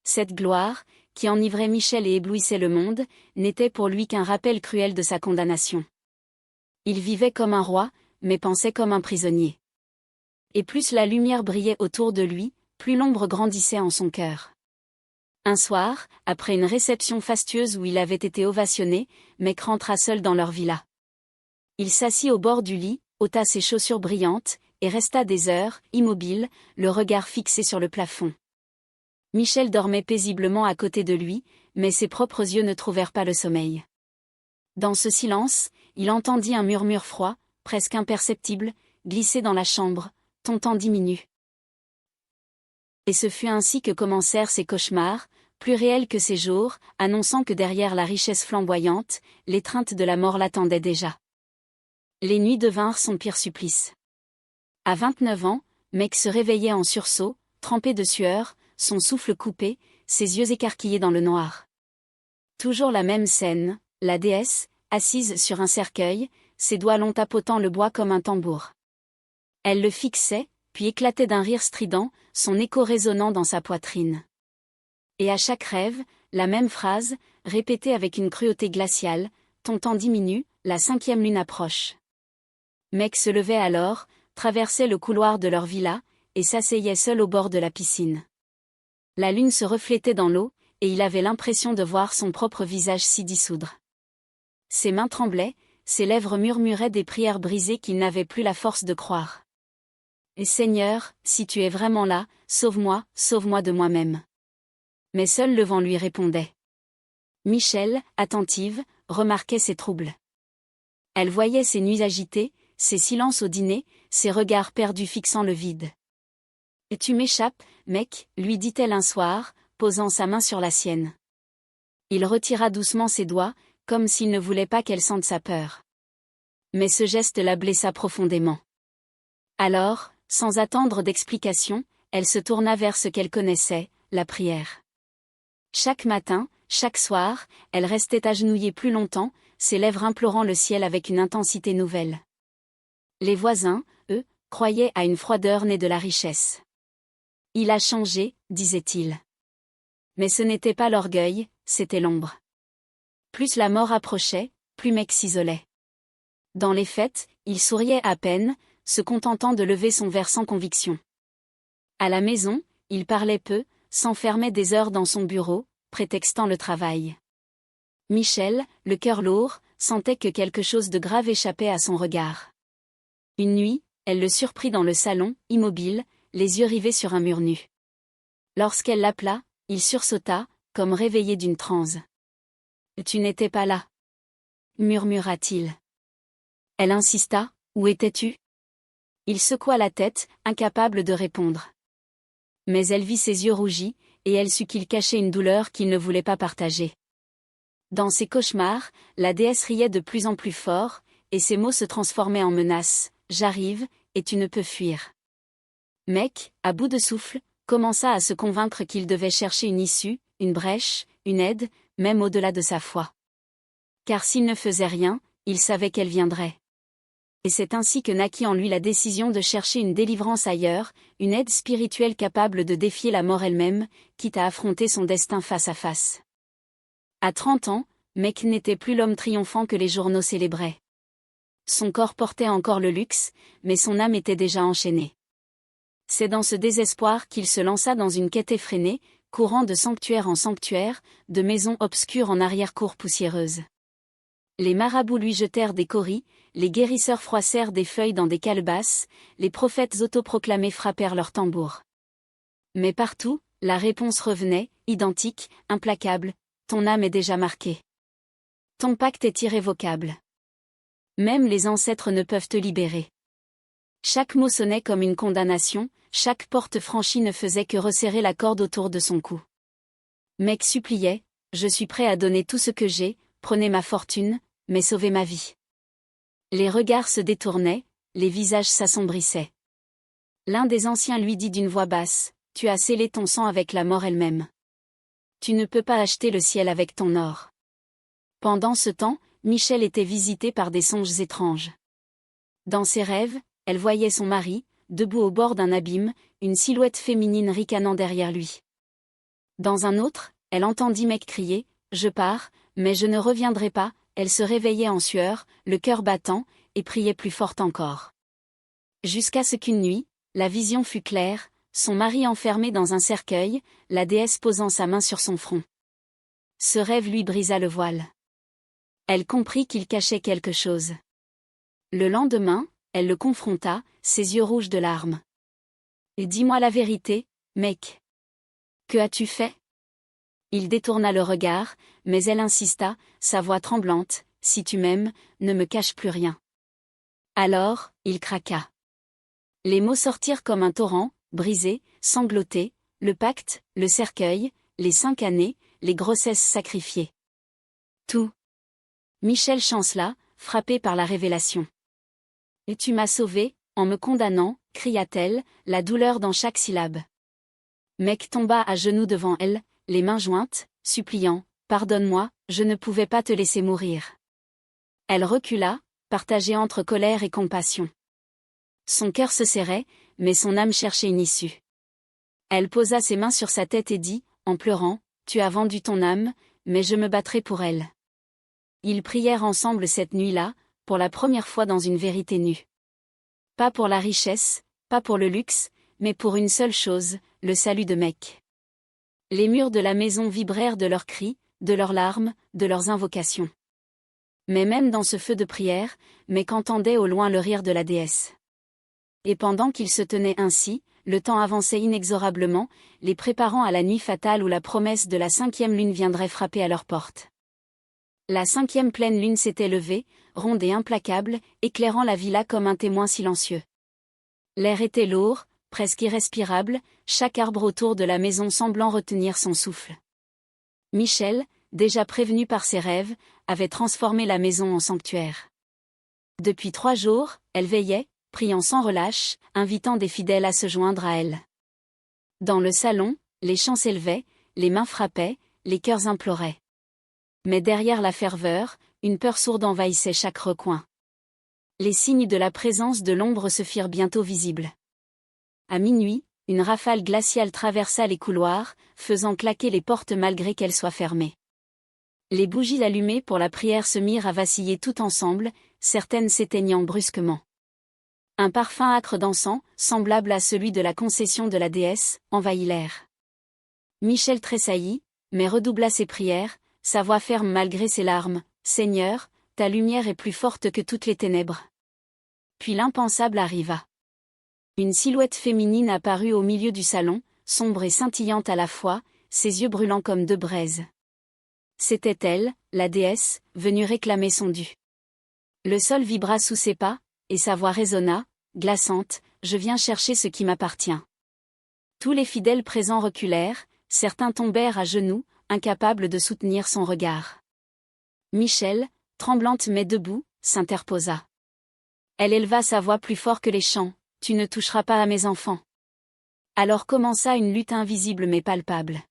Cette gloire, qui enivrait Michel et éblouissait le monde, n'était pour lui qu'un rappel cruel de sa condamnation. Il vivait comme un roi, mais pensait comme un prisonnier. Et plus la lumière brillait autour de lui, plus l'ombre grandissait en son cœur. Un soir, après une réception fastueuse où il avait été ovationné, Mec rentra seul dans leur villa. Il s'assit au bord du lit, ôta ses chaussures brillantes, et resta des heures, immobile, le regard fixé sur le plafond. Michel dormait paisiblement à côté de lui, mais ses propres yeux ne trouvèrent pas le sommeil. Dans ce silence, il entendit un murmure froid, presque imperceptible, glisser dans la chambre, ton temps diminue. Et ce fut ainsi que commencèrent ses cauchemars, plus réels que ses jours, annonçant que derrière la richesse flamboyante, l'étreinte de la mort l'attendait déjà. Les nuits devinrent son pire supplice. À 29 ans, Mec se réveillait en sursaut, trempé de sueur, son souffle coupé, ses yeux écarquillés dans le noir. Toujours la même scène, la déesse, assise sur un cercueil, ses doigts longs tapotant le bois comme un tambour. Elle le fixait, puis éclatait d'un rire strident, son écho résonnant dans sa poitrine. Et à chaque rêve, la même phrase, répétée avec une cruauté glaciale, ton temps diminue, la 5e lune approche. Mec se levait alors, traversait le couloir de leur villa, et s'asseyait seul au bord de la piscine. La lune se reflétait dans l'eau, et il avait l'impression de voir son propre visage s'y dissoudre. Ses mains tremblaient, ses lèvres murmuraient des prières brisées qu'il n'avait plus la force de croire. Et Seigneur, si tu es vraiment là, sauve-moi, sauve-moi de moi-même. Mais seul le vent lui répondait. Michel, attentive, remarquait ses troubles. Elle voyait ses nuits agitées, ses silences au dîner, ses regards perdus fixant le vide. « Et tu m'échappes, Mec, lui dit-elle un soir, posant sa main sur la sienne. Il retira doucement ses doigts, comme s'il ne voulait pas qu'elle sente sa peur. Mais ce geste la blessa profondément. Alors, sans attendre d'explication, elle se tourna vers ce qu'elle connaissait, la prière. Chaque matin, chaque soir, elle restait agenouillée plus longtemps, ses lèvres implorant le ciel avec une intensité nouvelle. Les voisins, eux, croyaient à une froideur née de la richesse. Il a changé, disait-il. Mais ce n'était pas l'orgueil, c'était l'ombre. Plus la mort approchait, plus Mec s'isolait. Dans les fêtes, il souriait à peine, se contentant de lever son verre sans conviction. À la maison, il parlait peu, s'enfermait des heures dans son bureau, prétextant le travail. Michel, le cœur lourd, sentait que quelque chose de grave échappait à son regard. Une nuit, elle le surprit dans le salon, immobile, les yeux rivés sur un mur nu. Lorsqu'elle l'appela, il sursauta, comme réveillé d'une transe. « Tu n'étais pas là » murmura-t-il. Elle insista, « Où étais-tu » Il secoua la tête, incapable de répondre. Mais elle vit ses yeux rougis, et elle sut qu'il cachait une douleur qu'il ne voulait pas partager. Dans ses cauchemars, la déesse riait de plus en plus fort, et ses mots se transformaient en menaces. « J'arrive, et tu ne peux fuir. » Mec, à bout de souffle, commença à se convaincre qu'il devait chercher une issue, une brèche, une aide, même au-delà de sa foi. Car s'il ne faisait rien, il savait qu'elle viendrait. Et c'est ainsi que naquit en lui la décision de chercher une délivrance ailleurs, une aide spirituelle capable de défier la mort elle-même, quitte à affronter son destin face à face. À 30 ans, Mec n'était plus l'homme triomphant que les journaux célébraient. Son corps portait encore le luxe, mais son âme était déjà enchaînée. C'est dans ce désespoir qu'il se lança dans une quête effrénée, courant de sanctuaire en sanctuaire, de maison obscure en arrière-cour poussiéreuse. Les marabouts lui jetèrent des cauris, les guérisseurs froissèrent des feuilles dans des calebasses, les prophètes autoproclamés frappèrent leurs tambours. Mais partout, la réponse revenait, identique, implacable, ton âme est déjà marquée. Ton pacte est irrévocable. Même les ancêtres ne peuvent te libérer. Chaque mot sonnait comme une condamnation, chaque porte franchie ne faisait que resserrer la corde autour de son cou. Mec suppliait, je suis prêt à donner tout ce que j'ai, prenez ma fortune, mais sauvez ma vie. Les regards se détournaient, les visages s'assombrissaient. L'un des anciens lui dit d'une voix basse, tu as scellé ton sang avec la mort elle-même. Tu ne peux pas acheter le ciel avec ton or. Pendant ce temps, Michel était visitée par des songes étranges. Dans ses rêves, elle voyait son mari, debout au bord d'un abîme, une silhouette féminine ricanant derrière lui. Dans un autre, elle entendit Mec crier, je pars, mais je ne reviendrai pas. Elle se réveillait en sueur, le cœur battant, et priait plus fort encore. Jusqu'à ce qu'une nuit, la vision fut claire, son mari enfermé dans un cercueil, la déesse posant sa main sur son front. Ce rêve lui brisa le voile. Elle comprit qu'il cachait quelque chose. Le lendemain, elle le confronta, ses yeux rouges de larmes. « Dis-moi la vérité, mec. Que as-tu fait ?» Il détourna le regard, mais elle insista, sa voix tremblante, « Si tu m'aimes, ne me cache plus rien. » Alors, il craqua. Les mots sortirent comme un torrent, brisés, sanglotés, le pacte, le cercueil, les 5 années, les grossesses sacrifiées. Tout. Michel chancela, frappé par la révélation. « Et tu m'as sauvé, en me condamnant, » cria-t-elle, la douleur dans chaque syllabe. Mec tomba à genoux devant elle, les mains jointes, suppliant, « Pardonne-moi, je ne pouvais pas te laisser mourir. » Elle recula, partagée entre colère et compassion. Son cœur se serrait, mais son âme cherchait une issue. Elle posa ses mains sur sa tête et dit, en pleurant, « Tu as vendu ton âme, mais je me battrai pour elle. » Ils prièrent ensemble cette nuit-là, pour la première fois dans une vérité nue. Pas pour la richesse, pas pour le luxe, mais pour une seule chose, le salut de Mec. Les murs de la maison vibrèrent de leurs cris, de leurs larmes, de leurs invocations. Mais même dans ce feu de prière, Mec entendait au loin le rire de la déesse. Et pendant qu'ils se tenaient ainsi, le temps avançait inexorablement, les préparant à la nuit fatale où la promesse de la 5e lune viendrait frapper à leur porte. La 5e pleine lune s'était levée, ronde et implacable, éclairant la villa comme un témoin silencieux. L'air était lourd, presque irrespirable, chaque arbre autour de la maison semblant retenir son souffle. Michel, déjà prévenu par ses rêves, avait transformé la maison en sanctuaire. Depuis 3 jours, elle veillait, priant sans relâche, invitant des fidèles à se joindre à elle. Dans le salon, les chants s'élevaient, les mains frappaient, les cœurs imploraient. Mais derrière la ferveur, une peur sourde envahissait chaque recoin. Les signes de la présence de l'ombre se firent bientôt visibles. À minuit, une rafale glaciale traversa les couloirs, faisant claquer les portes malgré qu'elles soient fermées. Les bougies allumées pour la prière se mirent à vaciller tout ensemble, certaines s'éteignant brusquement. Un parfum âcre d'encens, semblable à celui de la concession de la déesse, envahit l'air. Michel tressaillit, mais redoubla ses prières, sa voix ferme malgré ses larmes, « Seigneur, ta lumière est plus forte que toutes les ténèbres. » Puis l'impensable arriva. Une silhouette féminine apparut au milieu du salon, sombre et scintillante à la fois, ses yeux brûlants comme 2 braises. C'était elle, la déesse, venue réclamer son dû. Le sol vibra sous ses pas, et sa voix résonna, glaçante, « Je viens chercher ce qui m'appartient. » Tous les fidèles présents reculèrent, certains tombèrent à genoux, incapables de soutenir son regard. Michel, tremblante mais debout, s'interposa. Elle éleva sa voix plus fort que les chants, « Tu ne toucheras pas à mes enfants. » Alors commença une lutte invisible mais palpable.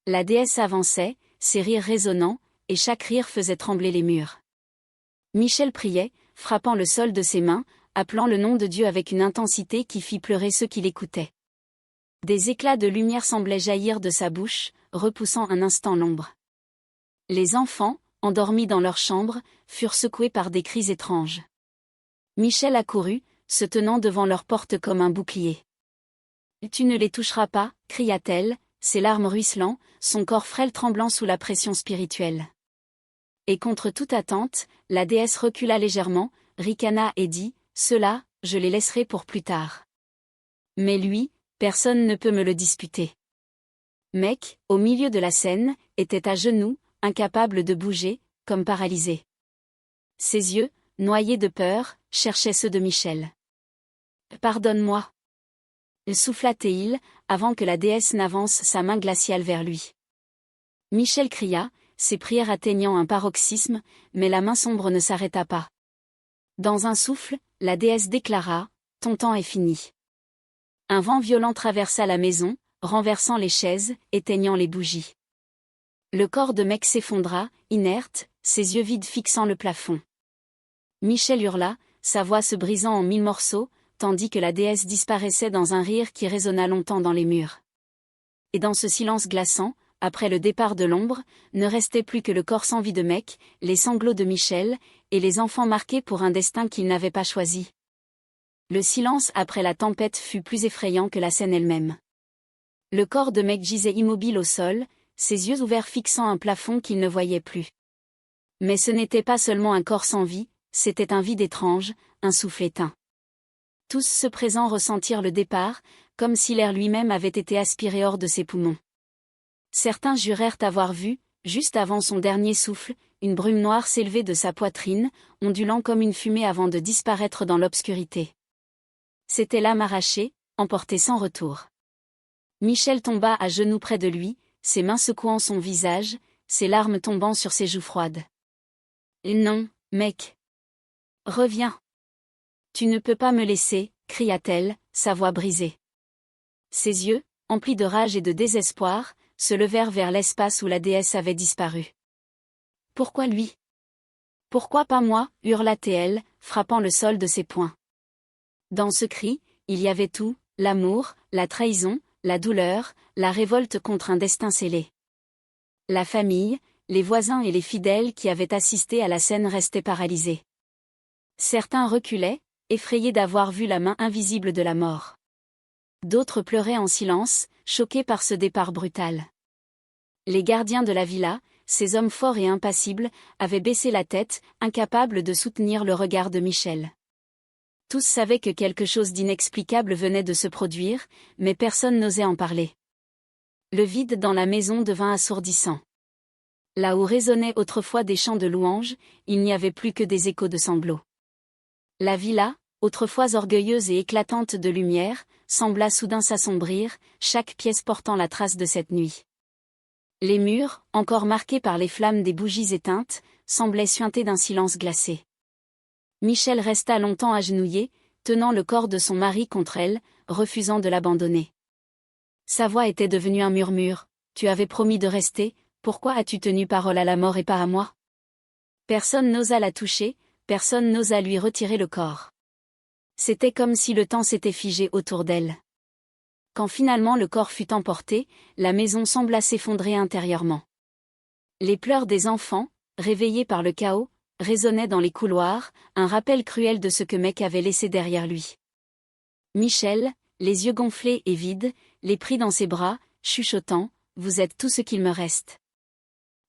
La déesse avançait, ses rires résonnants, et chaque rire faisait trembler les murs. Michel priait, frappant le sol de ses mains, appelant le nom de Dieu avec une intensité qui fit pleurer ceux qui l'écoutaient. Des éclats de lumière semblaient jaillir de sa bouche, repoussant un instant l'ombre. Les enfants, endormis dans leur chambre, furent secoués par des cris étranges. Michel accourut, se tenant devant leur porte comme un bouclier. « Tu ne les toucheras pas » cria-t-elle, ses larmes ruisselant, son corps frêle tremblant sous la pression spirituelle. Et contre toute attente, la déesse recula légèrement, ricana et dit « Cela, je les laisserai pour plus tard. Mais lui, personne ne peut me le disputer. » Mec, au milieu de la scène, était à genoux, incapable de bouger, comme paralysé. Ses yeux, noyés de peur, cherchaient ceux de Michel. « Pardonne-moi. » souffla-t-il, avant que la déesse n'avance sa main glaciale vers lui. Michel cria, ses prières atteignant un paroxysme, mais la main sombre ne s'arrêta pas. Dans un souffle, la déesse déclara « Ton temps est fini. » Un vent violent traversa la maison, renversant les chaises, éteignant les bougies. Le corps de Mec s'effondra, inerte, ses yeux vides fixant le plafond. Michel hurla, sa voix se brisant en 1000 morceaux, tandis que la déesse disparaissait dans un rire qui résonna longtemps dans les murs. Et dans ce silence glaçant, après le départ de l'ombre, ne restait plus que le corps sans vie de Mec, les sanglots de Michel, et les enfants marqués pour un destin qu'ils n'avaient pas choisi. Le silence après la tempête fut plus effrayant que la scène elle-même. Le corps de Mec gisait immobile au sol, ses yeux ouverts fixant un plafond qu'il ne voyait plus. Mais ce n'était pas seulement un corps sans vie, c'était un vide étrange, un souffle éteint. Tous ceux présents ressentirent le départ, comme si l'air lui-même avait été aspiré hors de ses poumons. Certains jurèrent avoir vu, juste avant son dernier souffle, une brume noire s'élever de sa poitrine, ondulant comme une fumée avant de disparaître dans l'obscurité. C'était l'âme arrachée, emportée sans retour. Michel tomba à genoux près de lui, ses mains secouant son visage, ses larmes tombant sur ses joues froides. « Non, Mec. Reviens. Tu ne peux pas me laisser, » cria-t-elle, sa voix brisée. Ses yeux, emplis de rage et de désespoir, se levèrent vers l'espace où la déesse avait disparu. « Pourquoi lui ? Pourquoi pas moi » hurla-t-elle, frappant le sol de ses poings. Dans ce cri, il y avait tout, l'amour, la trahison, la douleur, la révolte contre un destin scellé. La famille, les voisins et les fidèles qui avaient assisté à la scène restaient paralysés. Certains reculaient, effrayés d'avoir vu la main invisible de la mort. D'autres pleuraient en silence, choqués par ce départ brutal. Les gardiens de la villa, ces hommes forts et impassibles, avaient baissé la tête, incapables de soutenir le regard de Michel. Tous savaient que quelque chose d'inexplicable venait de se produire, mais personne n'osait en parler. Le vide dans la maison devint assourdissant. Là où résonnaient autrefois des chants de louanges, il n'y avait plus que des échos de sanglots. La villa, autrefois orgueilleuse et éclatante de lumière, sembla soudain s'assombrir, chaque pièce portant la trace de cette nuit. Les murs, encore marqués par les flammes des bougies éteintes, semblaient suinter d'un silence glacé. Michel resta longtemps agenouillé, tenant le corps de son mari contre elle, refusant de l'abandonner. Sa voix était devenue un murmure. « Tu avais promis de rester, pourquoi as-tu tenu parole à la mort et pas à moi ?» Personne n'osa la toucher, personne n'osa lui retirer le corps. C'était comme si le temps s'était figé autour d'elle. Quand finalement le corps fut emporté, la maison sembla s'effondrer intérieurement. Les pleurs des enfants, réveillés par le chaos, résonnaient dans les couloirs, un rappel cruel de ce que Mec avait laissé derrière lui. Michel, les yeux gonflés et vides, les prit dans ses bras, chuchotant « Vous êtes tout ce qu'il me reste. »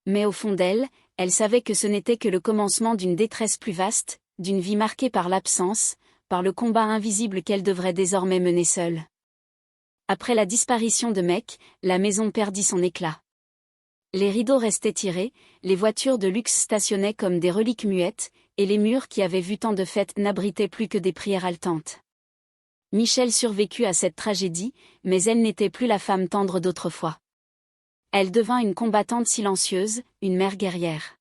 Mais au fond d'elle, elle savait que ce n'était que le commencement d'une détresse plus vaste, d'une vie marquée par l'absence, par le combat invisible qu'elle devrait désormais mener seule. Après la disparition de Mec, la maison perdit son éclat. Les rideaux restaient tirés, les voitures de luxe stationnaient comme des reliques muettes, et les murs qui avaient vu tant de fêtes n'abritaient plus que des prières haletantes. Michel survécut à cette tragédie, mais elle n'était plus la femme tendre d'autrefois. Elle devint une combattante silencieuse, une mère guerrière.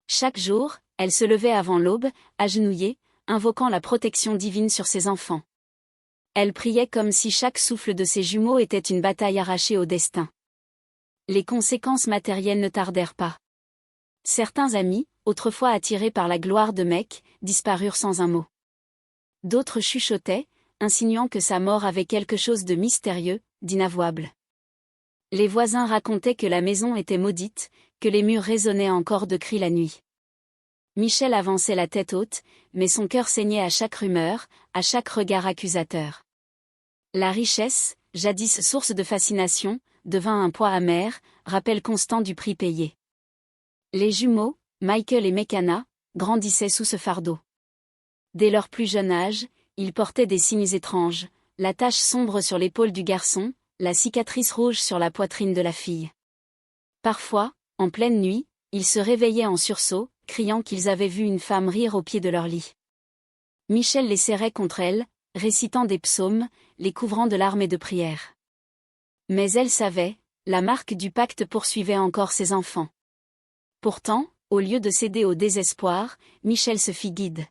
Chaque jour, elle se levait avant l'aube, agenouillée, invoquant la protection divine sur ses enfants. Elle priait comme si chaque souffle de ses jumeaux était une bataille arrachée au destin. Les conséquences matérielles ne tardèrent pas. Certains amis, autrefois attirés par la gloire de Mec, disparurent sans un mot. D'autres chuchotaient, insinuant que sa mort avait quelque chose de mystérieux, d'inavouable. Les voisins racontaient que la maison était maudite, que les murs résonnaient encore de cris la nuit. Michel avançait la tête haute, mais son cœur saignait à chaque rumeur, à chaque regard accusateur. La richesse, jadis source de fascination, devint un poids amer, rappel constant du prix payé. Les jumeaux, Michael et Mecana, grandissaient sous ce fardeau. Dès leur plus jeune âge, ils portaient des signes étranges, la tache sombre sur l'épaule du garçon, la cicatrice rouge sur la poitrine de la fille. Parfois, en pleine nuit, ils se réveillaient en sursaut, criant qu'ils avaient vu une femme rire au pied de leur lit. Michel les serrait contre elle, récitant des psaumes, les couvrant de larmes et de prières. Mais elle savait, la marque du pacte poursuivait encore ses enfants. Pourtant, au lieu de céder au désespoir, Michel se fit guide.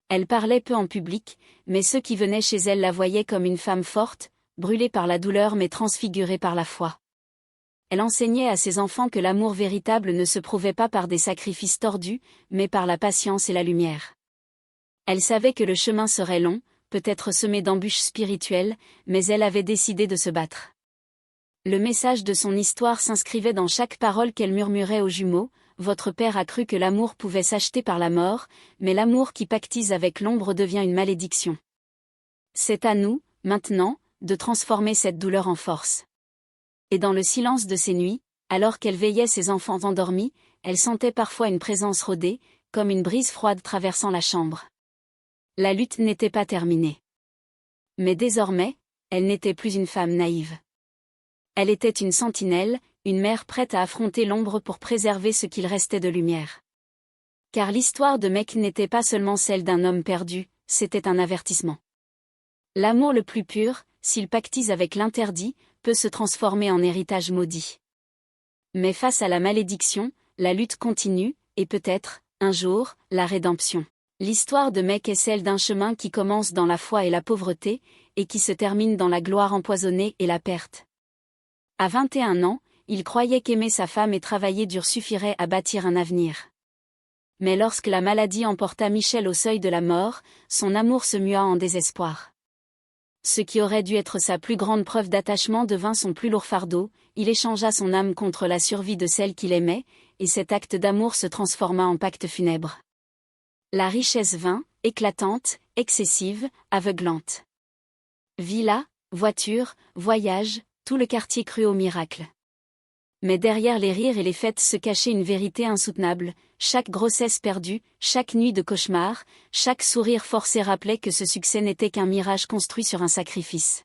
Elle parlait peu en public, mais ceux qui venaient chez elle la voyaient comme une femme forte, brûlée par la douleur mais transfigurée par la foi. Elle enseignait à ses enfants que l'amour véritable ne se prouvait pas par des sacrifices tordus, mais par la patience et la lumière. Elle savait que le chemin serait long, peut-être semé d'embûches spirituelles, mais elle avait décidé de se battre. Le message de son histoire s'inscrivait dans chaque parole qu'elle murmurait aux jumeaux. Votre père a cru que l'amour pouvait s'acheter par la mort, mais l'amour qui pactise avec l'ombre devient une malédiction. C'est à nous, maintenant, de transformer cette douleur en force. Et dans le silence de ces nuits, alors qu'elle veillait ses enfants endormis, elle sentait parfois une présence rôder, comme une brise froide traversant la chambre. La lutte n'était pas terminée. Mais désormais, elle n'était plus une femme naïve. Elle était une sentinelle, une mère prête à affronter l'ombre pour préserver ce qu'il restait de lumière. Car l'histoire de Mec n'était pas seulement celle d'un homme perdu, c'était un avertissement. L'amour le plus pur, s'il pactise avec l'interdit, peut se transformer en héritage maudit. Mais face à la malédiction, la lutte continue, et peut-être, un jour, la rédemption. L'histoire de Mec est celle d'un chemin qui commence dans la foi et la pauvreté, et qui se termine dans la gloire empoisonnée et la perte. À 21 ans, il croyait qu'aimer sa femme et travailler dur suffirait à bâtir un avenir. Mais lorsque la maladie emporta Michel au seuil de la mort, son amour se mua en désespoir. Ce qui aurait dû être sa plus grande preuve d'attachement devint son plus lourd fardeau, il échangea son âme contre la survie de celle qu'il aimait, et cet acte d'amour se transforma en pacte funèbre. La richesse vint, éclatante, excessive, aveuglante. Villa, voiture, voyage, tout le quartier crut au miracle. Mais derrière les rires et les fêtes se cachait une vérité insoutenable, chaque grossesse perdue, chaque nuit de cauchemar, chaque sourire forcé rappelait que ce succès n'était qu'un mirage construit sur un sacrifice.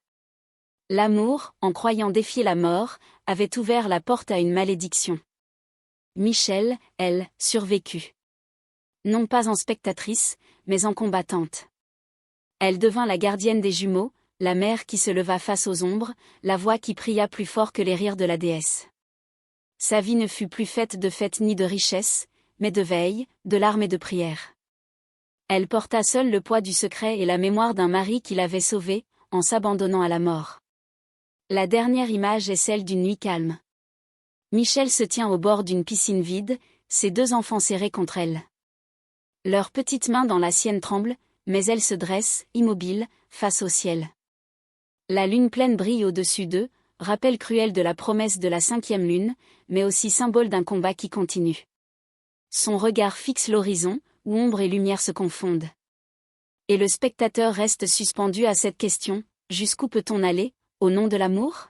L'amour, en croyant défier la mort, avait ouvert la porte à une malédiction. Michel, elle, survécut. Non pas en spectatrice, mais en combattante. Elle devint la gardienne des jumeaux, la mère qui se leva face aux ombres, la voix qui pria plus fort que les rires de la déesse. Sa vie ne fut plus faite de fêtes ni de richesses, mais de veille, de larmes et de prières. Elle porta seule le poids du secret et la mémoire d'un mari qui l'avait sauvée, en s'abandonnant à la mort. La dernière image est celle d'une nuit calme. Michel se tient au bord d'une piscine vide, ses 2 enfants serrés contre elle. Leurs petites mains dans la sienne tremblent, mais elle se dresse, immobile, face au ciel. La lune pleine brille au-dessus d'eux, rappel cruel de la promesse de la 5e lune, mais aussi symbole d'un combat qui continue. Son regard fixe l'horizon, où ombre et lumière se confondent. Et le spectateur reste suspendu à cette question, jusqu'où peut-on aller, au nom de l'amour ?